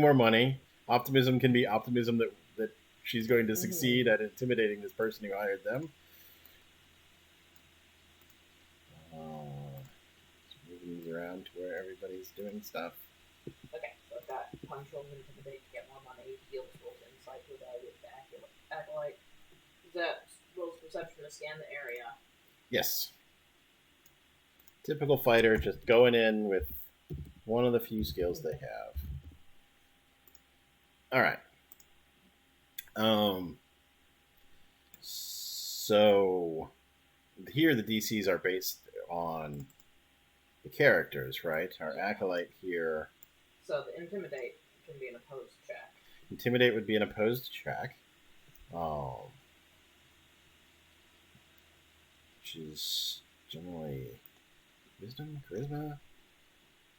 more money. Optimism can be optimism that she's going to succeed at intimidating this person who hired them. Moving these around to where everybody's doing stuff. Okay, so I've got punch rolls intimidate to get more money. Heals rolls insight to evaluate the acolyte. That rolls perception to scan the area. Yes. Typical fighter, just going in with one of the few skills they have. All right. So here the DCs are based on the characters, right? Our acolyte here. So the intimidate can be an opposed check. Intimidate would be an opposed check. Which is generally wisdom, charisma.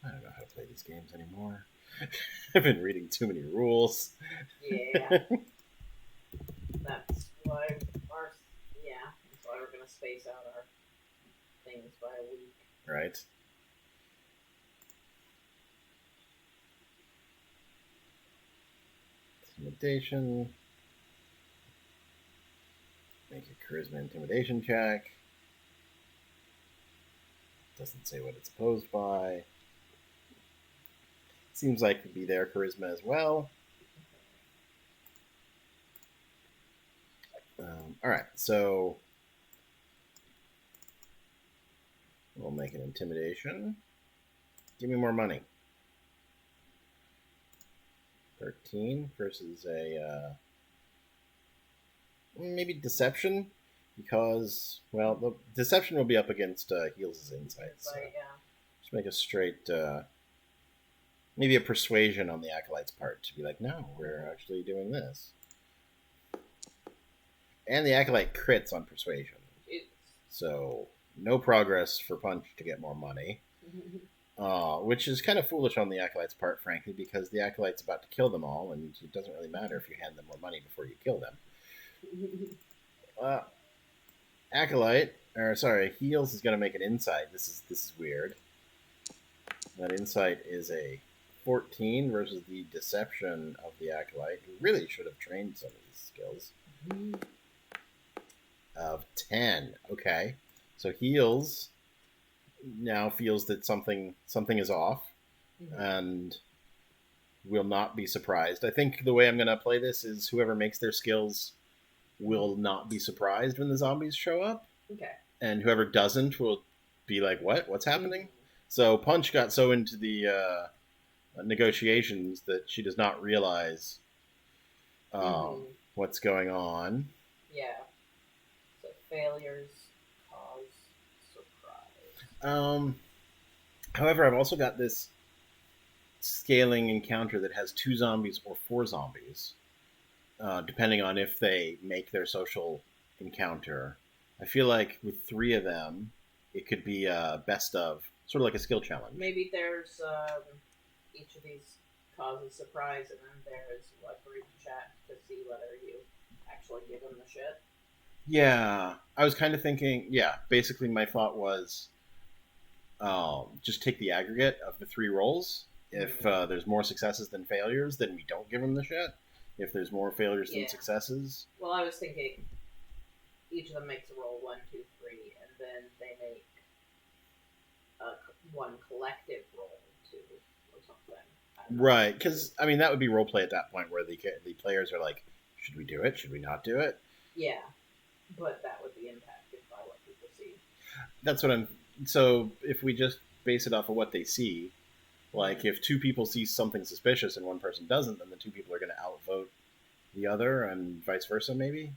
I don't know how to play these games anymore. I've been reading too many rules. Yeah. That's why we're gonna space out our things by a week. Right. Intimidation. Make a charisma intimidation check. Doesn't say what it's opposed by. Seems like it would be their charisma as well. All right, so we'll make an intimidation. Give me more money. 13 versus a maybe deception, because the deception will be up against Heals' insight. So just make a straight maybe a persuasion on the acolyte's part to be like, no, we're actually doing this. And the acolyte crits on persuasion. So no progress for Punch to get more money. Which is kind of foolish on the acolyte's part, frankly, because the acolyte's about to kill them all, and it doesn't really matter if you hand them more money before you kill them. Heals is going to make an insight. This is weird. That insight is a 14 versus the deception of the acolyte, who really should have trained some of these skills. Of 10. Okay. So Heals now feels that something is off, and will not be surprised. I think the way I'm going to play this is whoever makes their skills will not be surprised when the zombies show up. Okay. And whoever doesn't will be like, what? What's happening? Mm-hmm. So Punch got so into the negotiations that she does not realize what's going on. Yeah. So failures cause surprise. However, I've also got this scaling encounter that has 2 zombies or 4 zombies, depending on if they make their social encounter. I feel like with 3 of them, it could be a best of, sort of like a skill challenge. Maybe there's each of these causes surprise, and then there's a group chat to see whether you actually give them the shit. Yeah, I was kind of thinking. Yeah, basically my thought was, just take the aggregate of the 3 rolls. If there's more successes than failures, then we don't give them the shit. If there's more failures than successes, well, I was thinking each of them makes a roll 1, 2, 3, and then they make one collective roll 2 or something. Right? Because I mean that would be role play at that point, where the players are like, should we do it? Should we not do it? Yeah, but that would be impacted by what people see. That's what I'm. So if we just base it off of what they see, like if 2 people see something suspicious and one person doesn't, then the 2 people are going to outvote the other, and vice versa, maybe.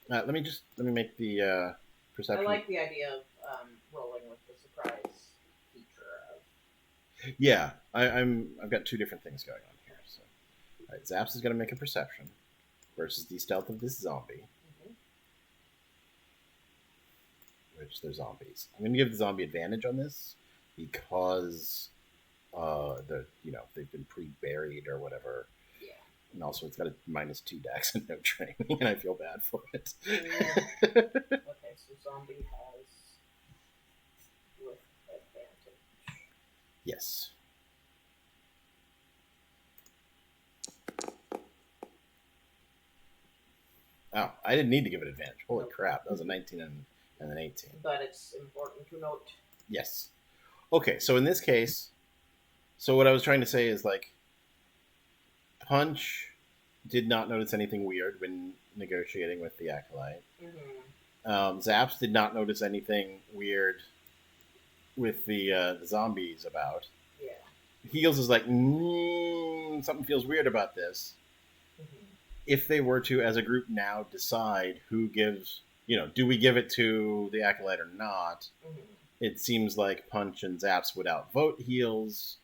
Let me make the perception. I like the idea of rolling with the surprise feature of. Yeah, I've got 2 different things going on here. So, all right, Zaps is going to make a perception versus the stealth of this zombie. Which they're zombies. I'm going to give the zombie advantage on this because they've been pre-buried or whatever. Yeah. And also it's got a -2 dex and no training, and I feel bad for it. Okay, so zombie has with advantage. Yes. Oh, I didn't need to give it advantage. Holy crap, that was a 19 and an 18. But it's important to note. Yes. Okay, so in this case, so what I was trying to say is, like, Punch did not notice anything weird when negotiating with the Acolyte. Zaps did not notice anything weird with the zombies about. Yeah. Heels is like, something feels weird about this. If they were to, as a group now, decide who gives, do we give it to the Acolyte or not, it seems like Punch and Zaps would outvote Heels.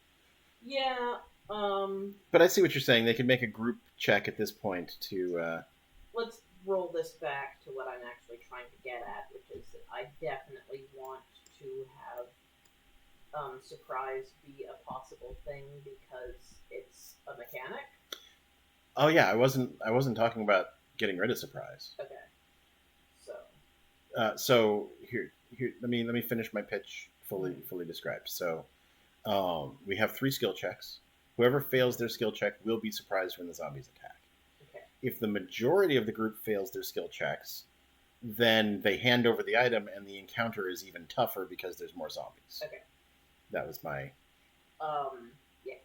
Yeah. But I see what you're saying. They could make a group check at this point to. Let's roll this back to what I'm actually trying to get at, which is that I definitely want to have surprise be a possible thing because it's a mechanic. Oh yeah, I wasn't talking about getting rid of surprise. Okay. So here let me finish my pitch fully described. So we have 3 skill checks. Whoever fails their skill check will be surprised when the zombies attack. Okay. If the majority of the group fails their skill checks, then they hand over the item and the encounter is even tougher because there's more zombies. Okay. That was my. Yeah.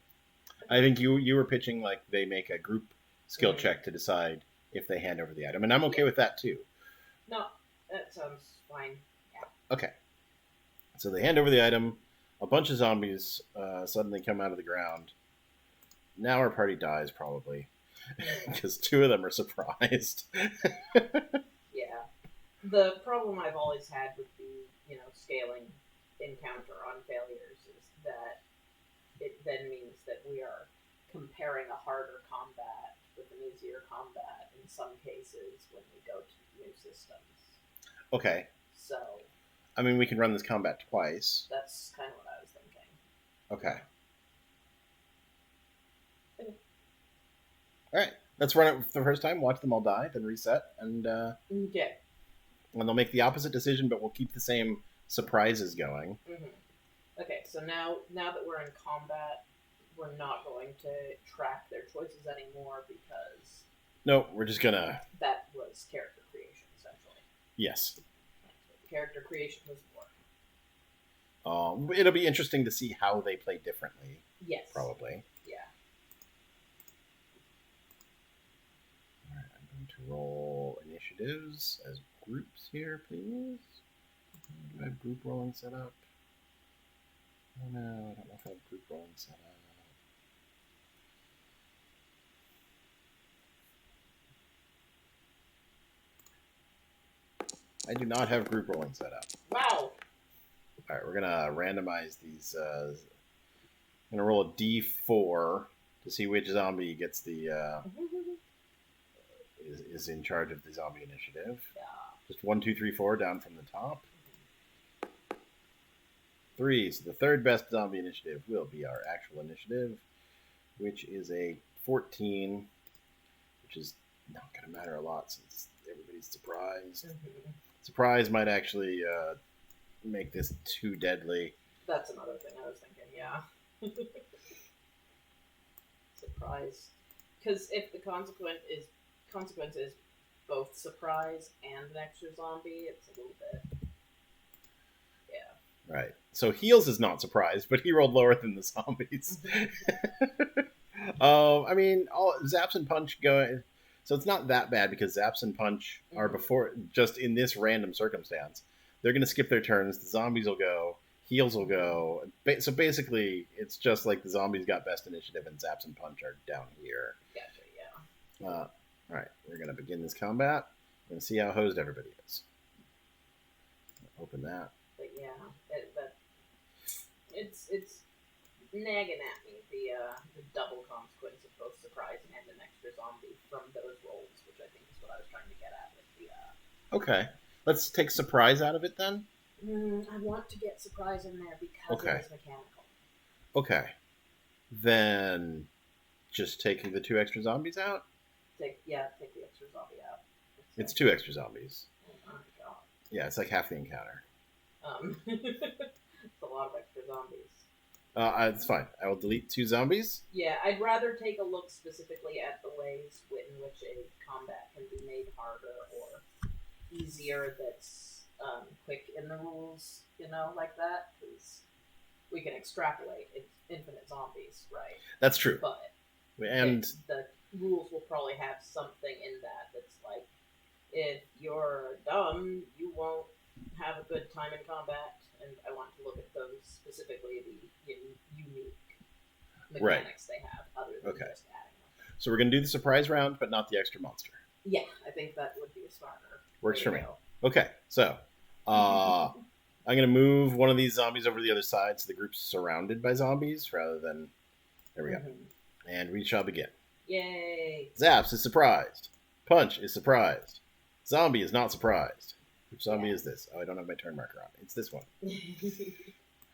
I think you were pitching like they make a group skill check to decide if they hand over the item, and I'm okay with that too. No, that sounds fine. Yeah. Okay. So they hand over the item. A bunch of zombies suddenly come out of the ground. Now our party dies probably because 2 of them are surprised. Yeah. The problem I've always had with the scaling encounter on failures is that it then means that we are comparing a harder combat with an easier combat in some cases when we go to new systems. Okay. So. I mean, we can run this combat twice. That's kind of what I was thinking. Okay. All right. Let's run it the first time. Watch them all die, then reset, and okay. And they'll make the opposite decision, but we'll keep the same surprises going. Okay. So now that we're in combat, we're not going to track their choices anymore because. No, we're just gonna. That was character creation, essentially. Yes. Character creation was more. It'll be interesting to see how they play differently. Yes. Probably. Yeah. roll initiatives as groups here, please. Do I have group rolling set up? Oh no, I don't know if I have group rolling set up. I do not have group rolling set up. Wow. Alright, we're gonna randomize these. I'm gonna roll a d4 to see which zombie gets the is in charge of the zombie initiative. Yeah. Just 1, 2, 3, 4 down from the top. 3. So the third best zombie initiative will be our actual initiative, which is a 14, which is not going to matter a lot since everybody's surprised. Surprise might actually make this too deadly. That's another thing I was thinking, yeah. Surprise. Because if the consequence is both surprise and an extra zombie, it's a little bit... Yeah. Right. So Heels is not surprised, but he rolled lower than the zombies. I mean, Zaps and Punch go... So it's not that bad because Zaps and Punch are before, just in this random circumstance. They're going to skip their turns. The zombies will go. Heels will go. So basically, it's just like the zombies got best initiative and Zaps and Punch are down here. Gotcha, yeah. All right, we're going to begin this combat and see how hosed everybody is. Open that. But yeah, it's nagging at me, the double consequence of both surprise and an extra zombie from those rolls, which I think is what I was trying to get at with the... Okay. Let's take surprise out of it then. I want to get surprise in there because it is mechanical. Okay. Then just taking the 2 extra zombies out? Take the extra zombie out. It's 2 extra zombies. Oh my god. Yeah, it's like half the encounter. It's a lot of extra zombies. It's fine. I will delete 2 zombies. Yeah, I'd rather take a look specifically at the ways in which a combat can be made harder or easier that's quick in the rules, like that, because we can extrapolate. It's infinite zombies, right? That's true. But and the rules will probably have something in that's like, if you're dumb, you won't have a good time in combat, and I want to look at those specifically, the unique mechanics they have, other than just adding them. So we're going to do the surprise round, but not the extra monster. Yeah, I think that would be smarter. Works for me. Okay, so I'm going to move one of these zombies over to the other side so the group's surrounded by zombies rather than... There we go. And we shall begin. Yay! Zaps is surprised. Punch is surprised. Zombie is not surprised. Which zombie is this? Oh, I don't have my turn marker on. It's this one.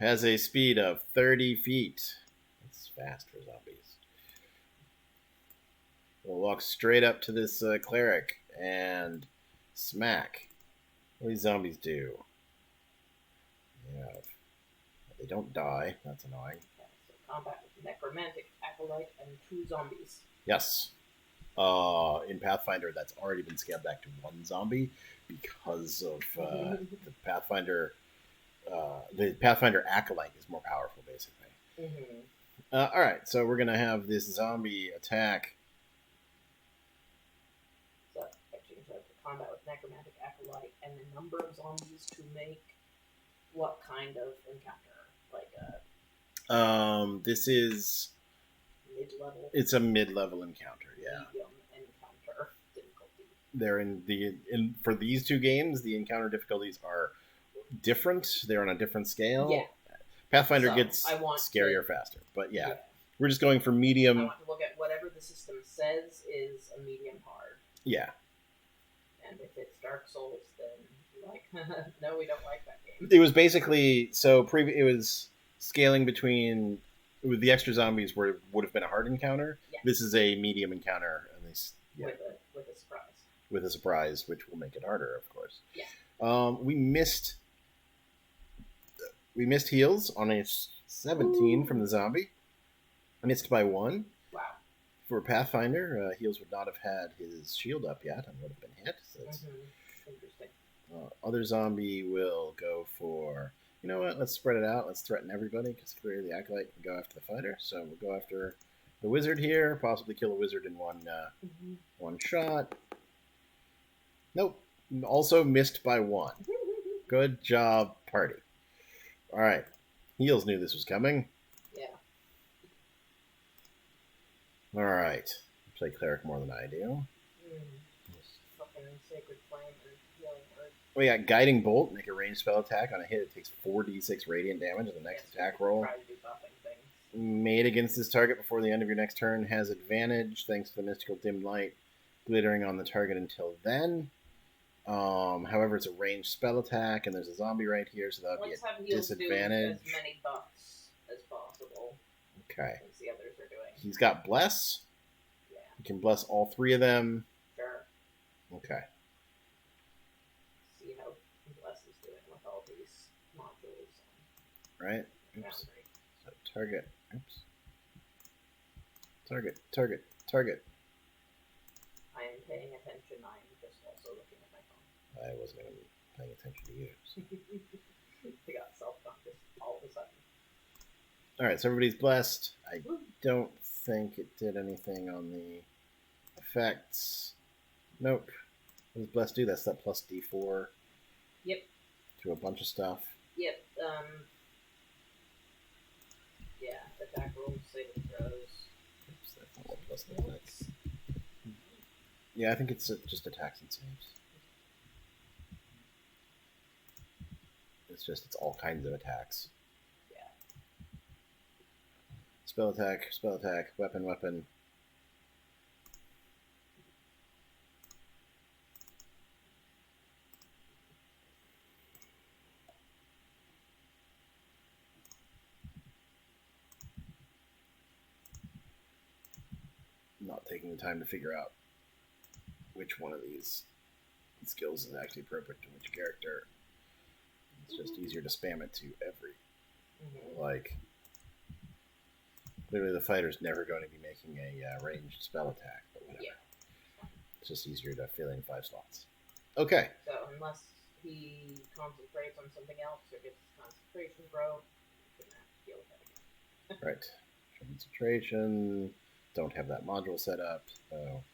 Has a speed of 30 feet. That's fast for zombies. We'll walk straight up to this cleric and smack. What do these zombies do? Yeah, they don't die. That's annoying. Okay, so combat with necromantic, acolyte, and 2 zombies. Yes. In Pathfinder, that's already been scaled back to 1 zombie because of the Pathfinder. The Pathfinder acolyte is more powerful, basically. All right, so we're gonna have this zombie attack. So I changed that to combat with necromantic, acolyte, and the number of zombies to make what kind of encounter? Like a this is mid-level. It's a mid-level encounter, yeah. Medium encounter difficulty. They're for these 2 games, the encounter difficulties are different. They're on a different scale. Yeah. Pathfinder gets scarier faster, but yeah, we're just going for I medium. want to look at whatever the system says is a medium hard. Yeah. And if it's Dark Souls, then no, we don't like that game. It was basically it was scaling between with the extra zombies where it would have been a hard encounter. Yeah. This is a medium encounter, at least. Yeah. With a surprise. With a surprise, which will make it harder, of course. Yeah. We missed heals on a 17 from the zombie. I missed by 1. Wow. For Pathfinder, heals would not have had his shield up yet and would have been hit. So that's interesting. Other zombie will go for... You know what? Let's spread it out. Let's threaten everybody because clearly the acolyte can go after the fighter. So we'll go after the wizard here. Possibly kill a wizard in one shot. Nope. Also missed by 1. Good job, party. All right. Heels knew this was coming. Yeah. All right. You play cleric more than I do. Fucking sacred flame and healing word. We got guiding bolt. Make a ranged spell attack on a hit. It takes 4d6 radiant damage in the next attack roll. Try to do buffing things. Made against this target before the end of your next turn has advantage thanks to the mystical dim light glittering on the target until then. However, it's a ranged spell attack, and there's a zombie right here, so that would be a disadvantage. Do as many buffs as possible. Okay. As the others are doing. He's got bless. Yeah. You can bless all 3 of them. Sure. Okay. See how bless is doing with all these modules. Right. Oops. So target. Oops. Target. I am paying attention. I am just also looking at my phone. I wasn't even paying attention to you. So. I got self-conscious all of a sudden. All right, so everybody's blessed. I don't think it did anything on the effects. Nope. What does blessed do? That's that plus D4. Yep. To a bunch of stuff. Yep. Yeah. Attack rolls, saving throws. Oops, that's not what plus looks like. Yeah, I think it's just attacks and saves. It's all kinds of attacks. Yeah. Spell attack, weapon. Not taking the time to figure out which one of these skills is actually appropriate to which character. It's just easier to spam it to every. Like, clearly the fighter's never going to be making a ranged spell attack, but whatever. Yeah. It's just easier to fill in 5 slots. Okay. So unless he concentrates on something else or gets his concentration broke, you shouldn't have to deal with that again. Right. Concentration. Don't have that module set up. So.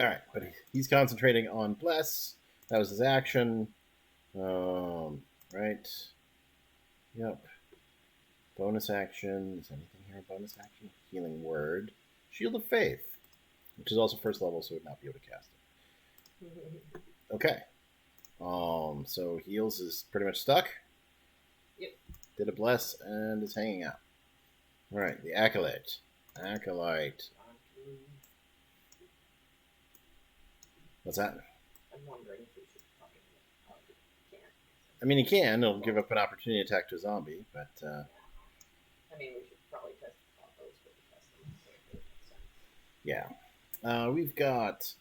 Alright, but he's concentrating on bless. That was his action. Right. Yep. Bonus action. Is anything here a bonus action? Healing word. Shield of Faith. Which is also first level, so it would not be able to cast it. Okay. So heals is pretty much stuck. Yep. Did a bless and is hanging out. Alright, the Acolyte. What's that? I'm wondering if we should fucking can't. I mean, he can. It'll give up an opportunity attack to a zombie, but. I mean, we should probably test those for the testing. So yeah. We've got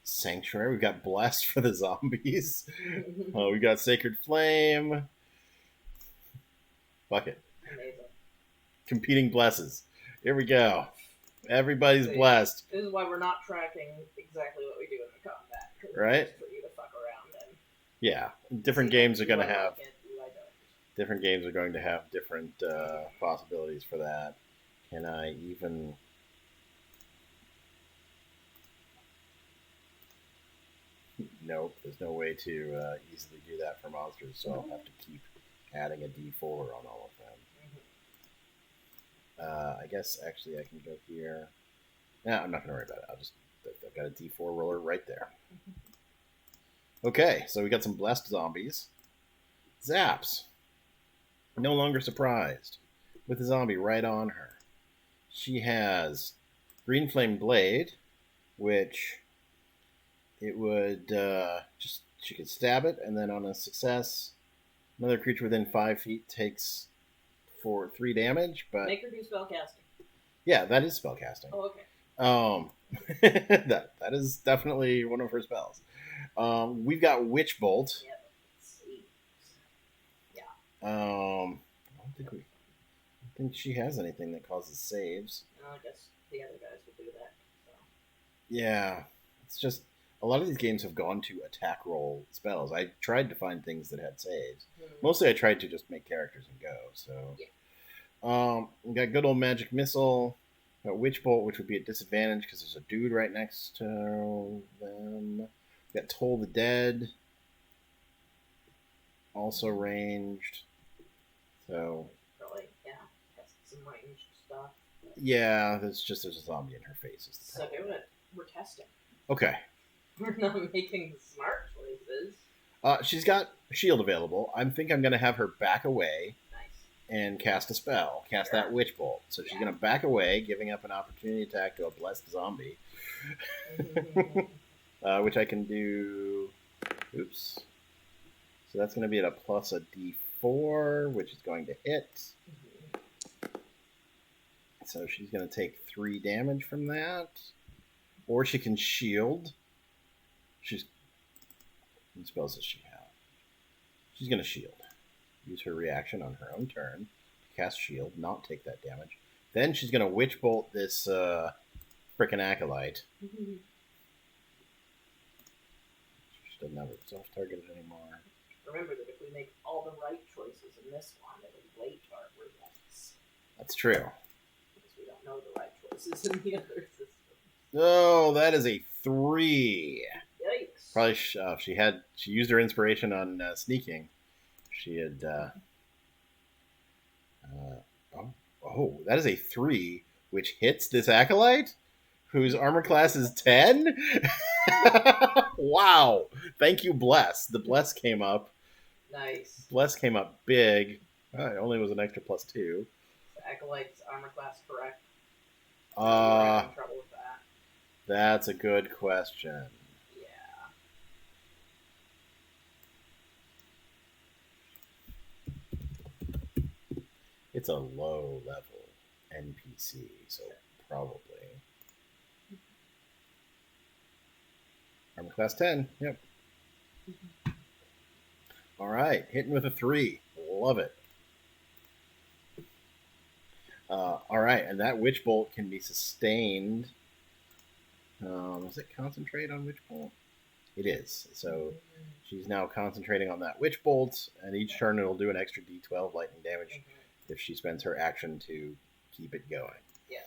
Sanctuary. We've got Blast for the zombies. We got Sacred Flame. Fuck it. Amazing. Competing blesses. Here we go. Everybody's blessed. This is why we're not tracking exactly what we do in the combat. Right? For you to fuck around and yeah. Different games are going to have. Like different games are going to have different possibilities for that. Can I even? Nope. There's no way to easily do that for monsters, so I'll have to keep adding a D4 on all of them. I guess actually I can go here. No, I'm not going to worry about it. I've got a D4 roller right there. Okay, so we got some blessed zombies. Zaps. No longer surprised. With the zombie right on her. She has Green Flame Blade, which it would she could stab it, and then on a success, another creature within 5 feet takes 3 damage, but make her do spellcasting. Yeah, that is spellcasting. Oh, okay. that is definitely one of her spells. We've got Witch Bolt. Yeah, let's see. Yeah. I don't think she has anything that causes saves. No, I guess the other guys would do that. So. Yeah, it's just a lot of these games have gone to attack roll spells. I tried to find things that had saves. Mostly I tried to just make characters and go. So, yeah. We got good old Magic Missile. Got Witch Bolt, which would be at disadvantage because there's a dude right next to them. Got Toll the Dead. Also ranged. So. Probably, yeah. Test some ranged stuff. Yeah, there's a zombie in her face. So do it. We're testing. Okay. We're not making smart choices. She's got shield available. I'm gonna have her back away. Nice. And cast a spell. Cast that Witch Bolt. So she's gonna back away, giving up an opportunity attack to a blessed zombie. Which I can do. Oops. So that's gonna be at a plus a D4, which is going to hit. So she's gonna take 3 damage from that. Or she can shield. What spells does she have? She's going to shield. Use her reaction on her own turn to cast shield, not take that damage. Then she's going to Witch Bolt this frickin' Acolyte. She doesn't have herself targeted anymore. Remember that if we make all the right choices in this one, it'll weight our results. That's true. Because we don't know the right choices in the other systems. Oh, that is a 3. Yikes. Probably she used her inspiration on sneaking. She had that is a 3, which hits this Acolyte, whose armor class is 10. Wow! Thank you, Bless. The Bless came up. Nice. Bless came up big. It only was an extra +2. The Acolyte's armor class correct? We're having trouble with that. That's a good question. Yeah. It's a low level NPC, so probably. Armor class 10. Yep. All right, hitting with a 3. Love it. All right, and that Witch Bolt can be sustained. Does it concentrate on Witch Bolt? It is. So she's now concentrating on that Witch Bolt, and each turn it'll do an extra D12 lightning damage if she spends her action to keep it going. Yeah.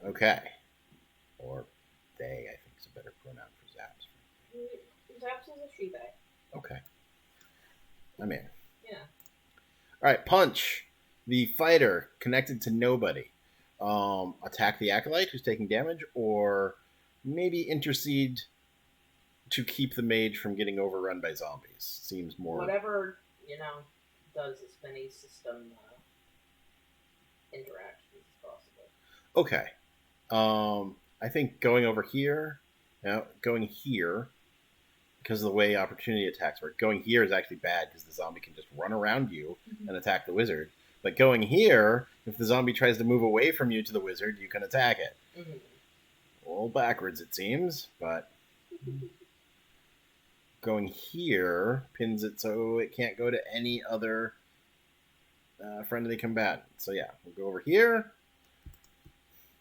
Okay. Or they, I think is a better pronoun for Zaps. Zaps is a she, they. Okay. I'm in. Yeah. All right, Punch. The fighter connected to nobody. Attack the Acolyte who's taking damage, or maybe intercede to keep the mage from getting overrun by zombies. Seems more... Whatever, does as many system interactions as possible. Okay. I think going here, because of the way opportunity attacks work, going here is actually bad because the zombie can just run around you and attack the wizard. But going here, if the zombie tries to move away from you to the wizard, you can attack it. A little backwards, it seems, but going here pins it so it can't go to any other friendly combatant. So yeah, we'll go over here.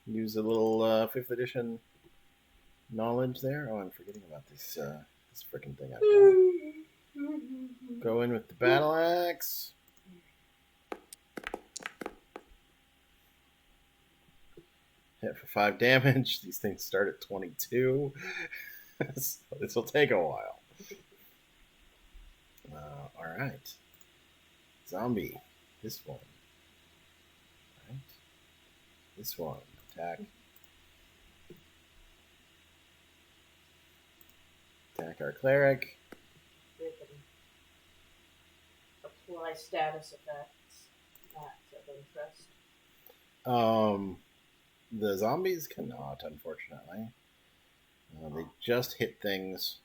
Use a little 5th edition knowledge there. Oh, I'm forgetting about this this freaking thing I've got. Go in with the battle axe. Hit for 5 damage. These things start at 22. So this will take a while. All right. Zombie. This one. All right. This one. Attack. Attack our cleric. Apply status effects. That's of interest. The zombies cannot, unfortunately. They just hit things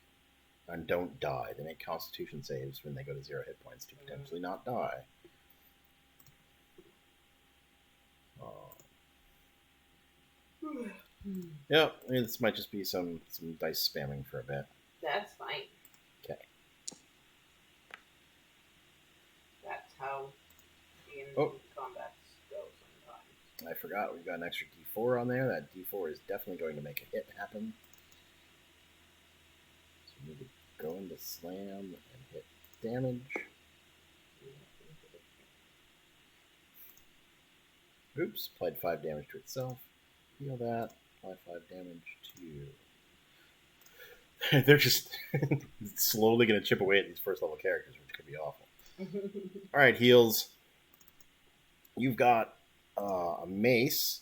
and don't die. They make Constitution saves when they go to 0 hit points to potentially not die. Yep, I mean, this might just be some dice spamming for a bit. That's fine. Okay. That's how the combats go sometimes. I forgot we've got an extra D4 on there. That D4 is definitely going to make a hit happen. So we need to go into slam and hit damage. Oops, applied 5 damage to itself. Heal that. Apply 5 damage to They're just slowly going to chip away at these first level characters, which could be awful. All right, heals. You've got a mace.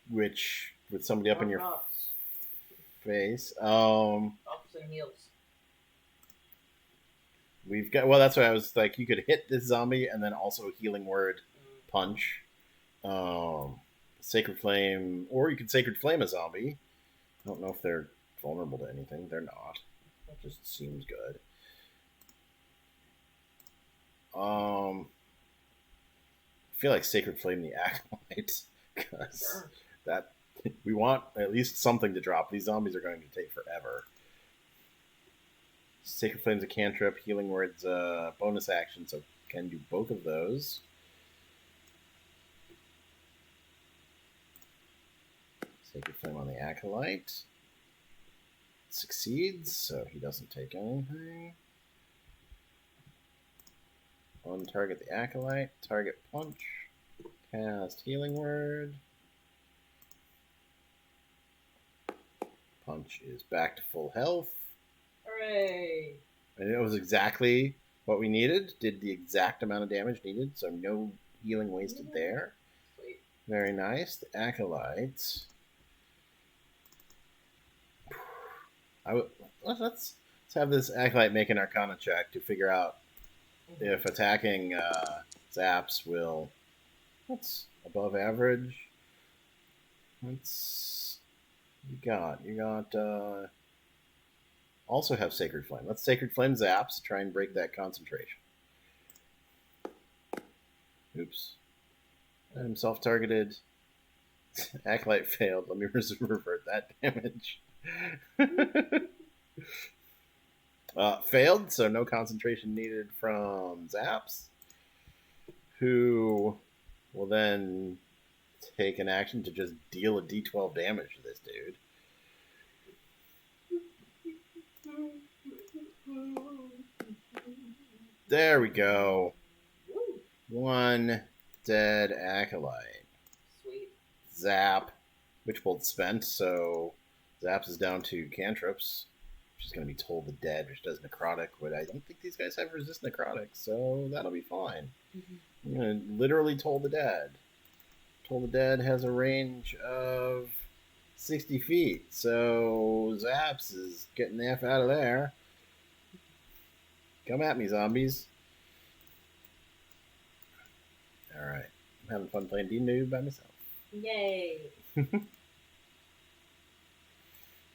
Which with somebody up in your face. Ups and heals. We've got. Well, that's why I was like, you could hit this zombie and then also healing word, punch, sacred flame, or you could sacred flame a zombie. I don't know if they're vulnerable to anything. They're not. That just seems good. I feel like sacred flame the acolyte because that we want at least something to drop. These zombies are going to take forever. Sacred Flame's a cantrip, healing word's a bonus action, so can do both of those. Sacred Flame on the Acolyte. Succeeds, so he doesn't take anything. On target the Acolyte, target punch, cast healing word. Punch is back to full health. Hooray! And it was exactly what we needed. Did the exact amount of damage needed, so no healing wasted there. Sweet. Very nice. The Acolyte. Let's have this Acolyte make an Arcana check to figure out if attacking Zaps will. That's above average. What's you got? You got. Also have Sacred Flame. Let's Sacred Flame Zaps. Try and break that concentration. Oops. I'm self-targeted. Acolyte failed. Let me revert that damage. Failed, so no concentration needed from Zaps. Who will then take an action to just deal a d12 damage to this dude. There we go. One dead Acolyte. Sweet. Zap. Witch Bolt spent, so Zaps is down to cantrips. She's going to be Toll the Dead, which does necrotic, but I don't think these guys have resist necrotic, so that'll be fine. I'm going to literally Toll the Dead. Toll the Dead has a range of 60 feet, so Zaps is getting the F out of there. Come at me, zombies. Alright. I'm having fun playing D&D by myself. Yay!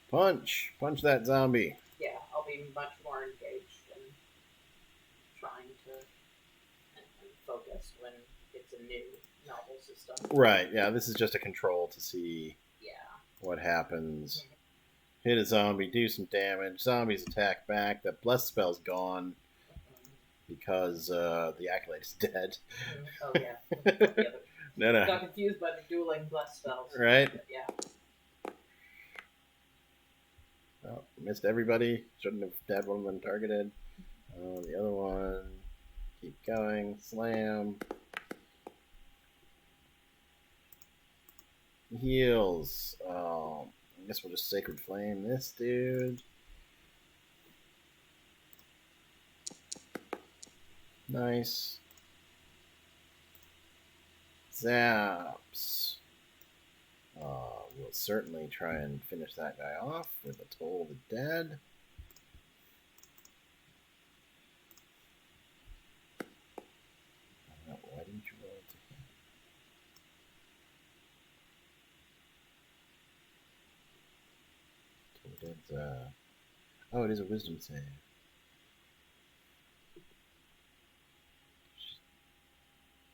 Punch! Punch that zombie. Yeah, I'll be much more engaged in trying to and focus when it's a new novel system. Right, yeah, this is just a control to see what happens. Hit a zombie, do some damage. Zombies attack back. That bless spell's gone because the Acolyte is dead. Oh, yeah. No. I got confused by the dueling bless spells. Right? Yeah. Oh, missed everybody. Shouldn't have had one of them targeted. The other one. Keep going. Slam. Heals. I guess we'll just Sacred Flame this dude. Nice. Zaps. We'll certainly try and finish that guy off with a Toll the Dead. Why didn't you roll to him? Toll the Dead's oh, it is a Wisdom save.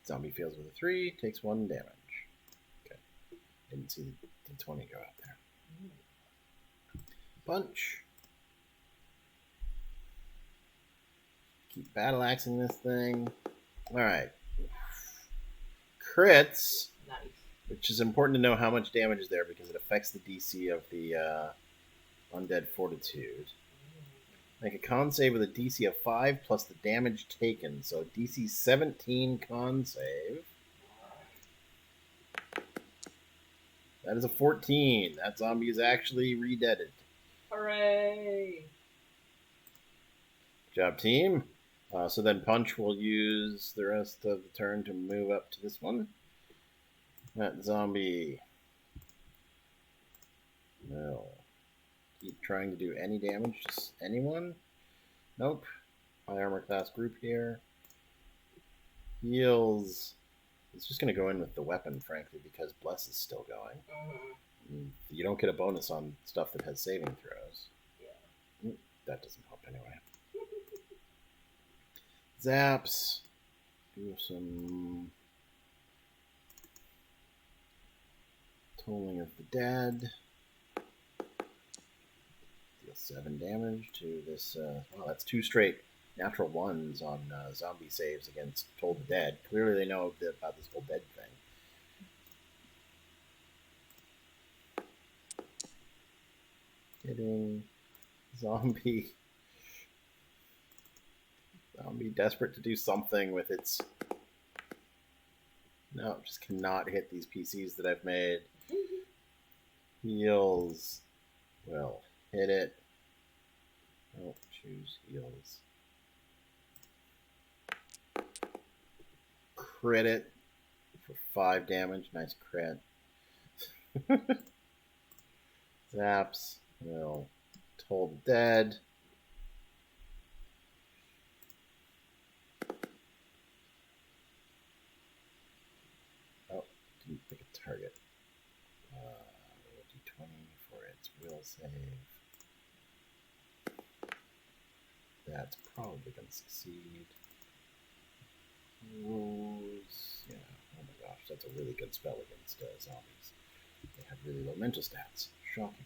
Zombie fails with a 3, takes 1 damage. Okay. Didn't see the D20 go out there. Punch. Keep battle axing this thing. Alright. Crits. Nice. Which is important to know how much damage is there because it affects the DC of the Undead Fortitude. Make a con save with a DC of 5 plus the damage taken. So DC 17 con save. That is a 14. That zombie is actually re-deaded. Hooray! Good job, team. So then Punch will use the rest of the turn to move up to this one. That zombie will keep trying to do any damage. Just anyone? Nope. High armor class group here. Heals. It's just going to go in with the weapon, frankly, because Bless is still going. Mm-hmm. You don't get a bonus on stuff that has saving throws. Yeah. That doesn't help anyway. Zaps. Do some Tolling of the Dead. Deal 7 damage to this. Well, that's 2 straight natural ones on zombie saves against Toll the Dead. Clearly they know about this whole dead thing. Hitting zombie. Zombie desperate to do something with its... No, just cannot hit these PCs that I've made. Heals. Well, hit it. Oh, choose heals. Crit it for 5 damage. Nice crit. Zaps. Well, Toll the Dead. Oh, didn't pick a target. D20 for its will save. That's probably going to succeed. Rules. Yeah. Oh my gosh, that's a really good spell against zombies. They have really low mental stats. Shocking.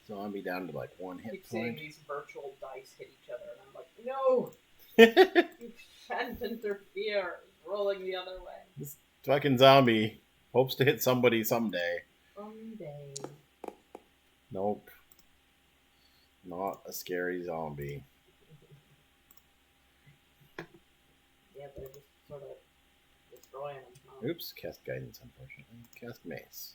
Zombie down to like 1 hit Keep point. seeing these virtual dice hit each other, and I'm like, no! You shan't interfere. Rolling the other way. This fucking zombie hopes to hit somebody someday. Someday. Nope. Not a scary zombie. Yeah, they're just sort of destroying them. Huh? Oops, cast guidance, unfortunately. Cast mace.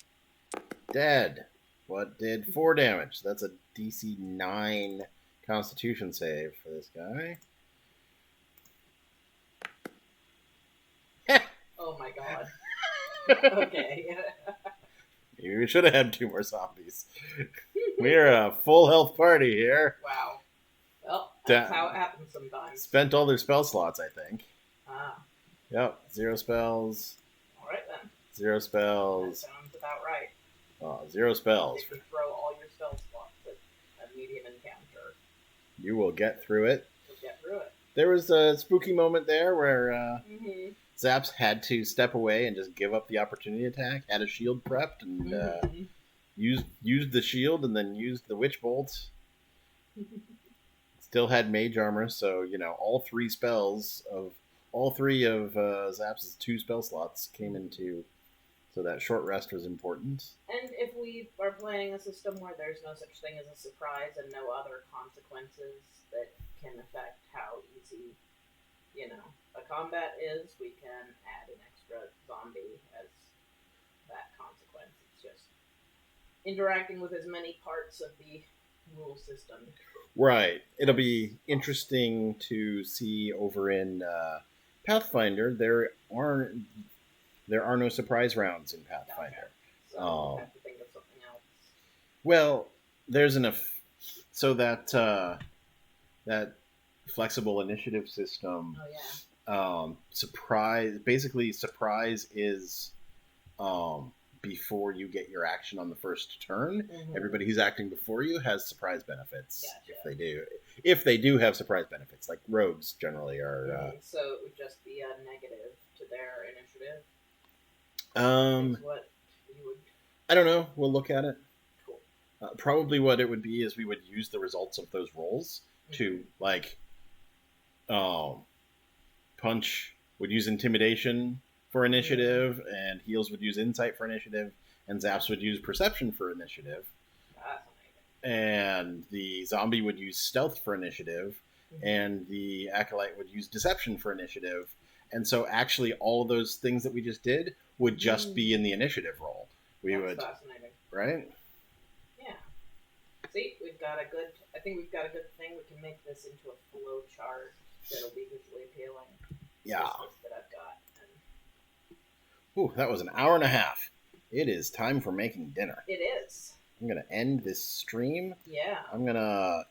Dead. What did 4 damage? That's a DC 9 Constitution save for this guy. Oh my god. Okay. You should have had 2 more zombies. We're a full health party here. Wow. Well, that's how it happens sometimes. Spent all their spell slots, I think. Ah. Yep, 0 spells. Alright then. 0 That spells. sounds about right. 0 spells. If you throw all your spell slots at a medium encounter, You will get through it. you'll get through it. There was a spooky moment there where Mm-hmm. Zaps had to step away and just give up the opportunity attack. Had a shield prepped and used the shield and then used the witch bolt. Still had mage armor, so all 3 spells of Zaps' 2 spell slots came into. So that short rest was important. And if we are playing a system where there's no such thing as a surprise and no other consequences that can affect how easy, a combat is, we can add an extra zombie as that consequence. It's just interacting with as many parts of the rule system. Right. It'll be interesting to see over in Pathfinder. There are no surprise rounds in Pathfinder. So we'll have to think of something else. Well, there's so that flexible initiative system. Oh yeah. Surprise is before you get your action on the first turn. Mm-hmm. Everybody who's acting before you has surprise benefits. Gotcha. If they do have surprise benefits, like rogues generally are. So it would just be a negative to their initiative. Is what you would. I don't know. We'll look at it. Cool. Probably what it would be is we would use the results of those rolls to Punch would use intimidation for initiative, and Heals would use insight for initiative, and Zaps would use perception for initiative. That's amazing. And the zombie would use stealth for initiative, and the acolyte would use deception for initiative. And so actually all of those things that we just did would just be in the initiative roll. we That's would, fascinating. right? Yeah. See, I think we've got a good thing. We can make this into a flow chart that'll be visually appealing. Yeah. This list that I've got. Ooh, that was an hour and a half. It is time for making dinner. It is. I'm going to end this stream. Yeah. I'm going to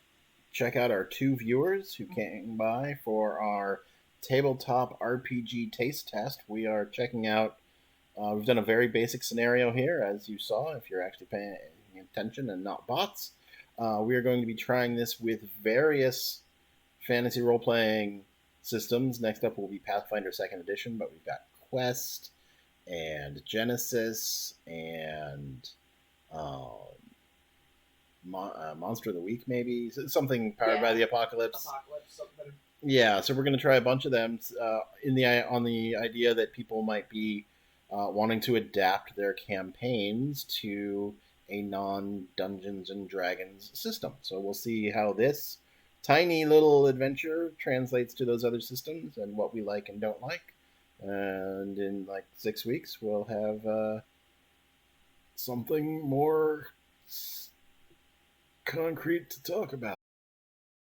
check out our 2 viewers who came by for our Tabletop RPG Taste Test. We are checking out, we've done a very basic scenario here, as you saw, if you're actually paying attention and not bots. We are going to be trying this with various fantasy role-playing systems. Next up will be Pathfinder 2nd Edition, but we've got Quest and Genesis and Monster of the Week, maybe something powered by the Apocalypse. Something. Yeah, so we're going to try a bunch of them on the idea that people might be wanting to adapt their campaigns to a non-Dungeons and Dragons system. So we'll see how this tiny little adventure translates to those other systems and what we like and don't like. And in like 6 weeks, we'll have something more concrete to talk about.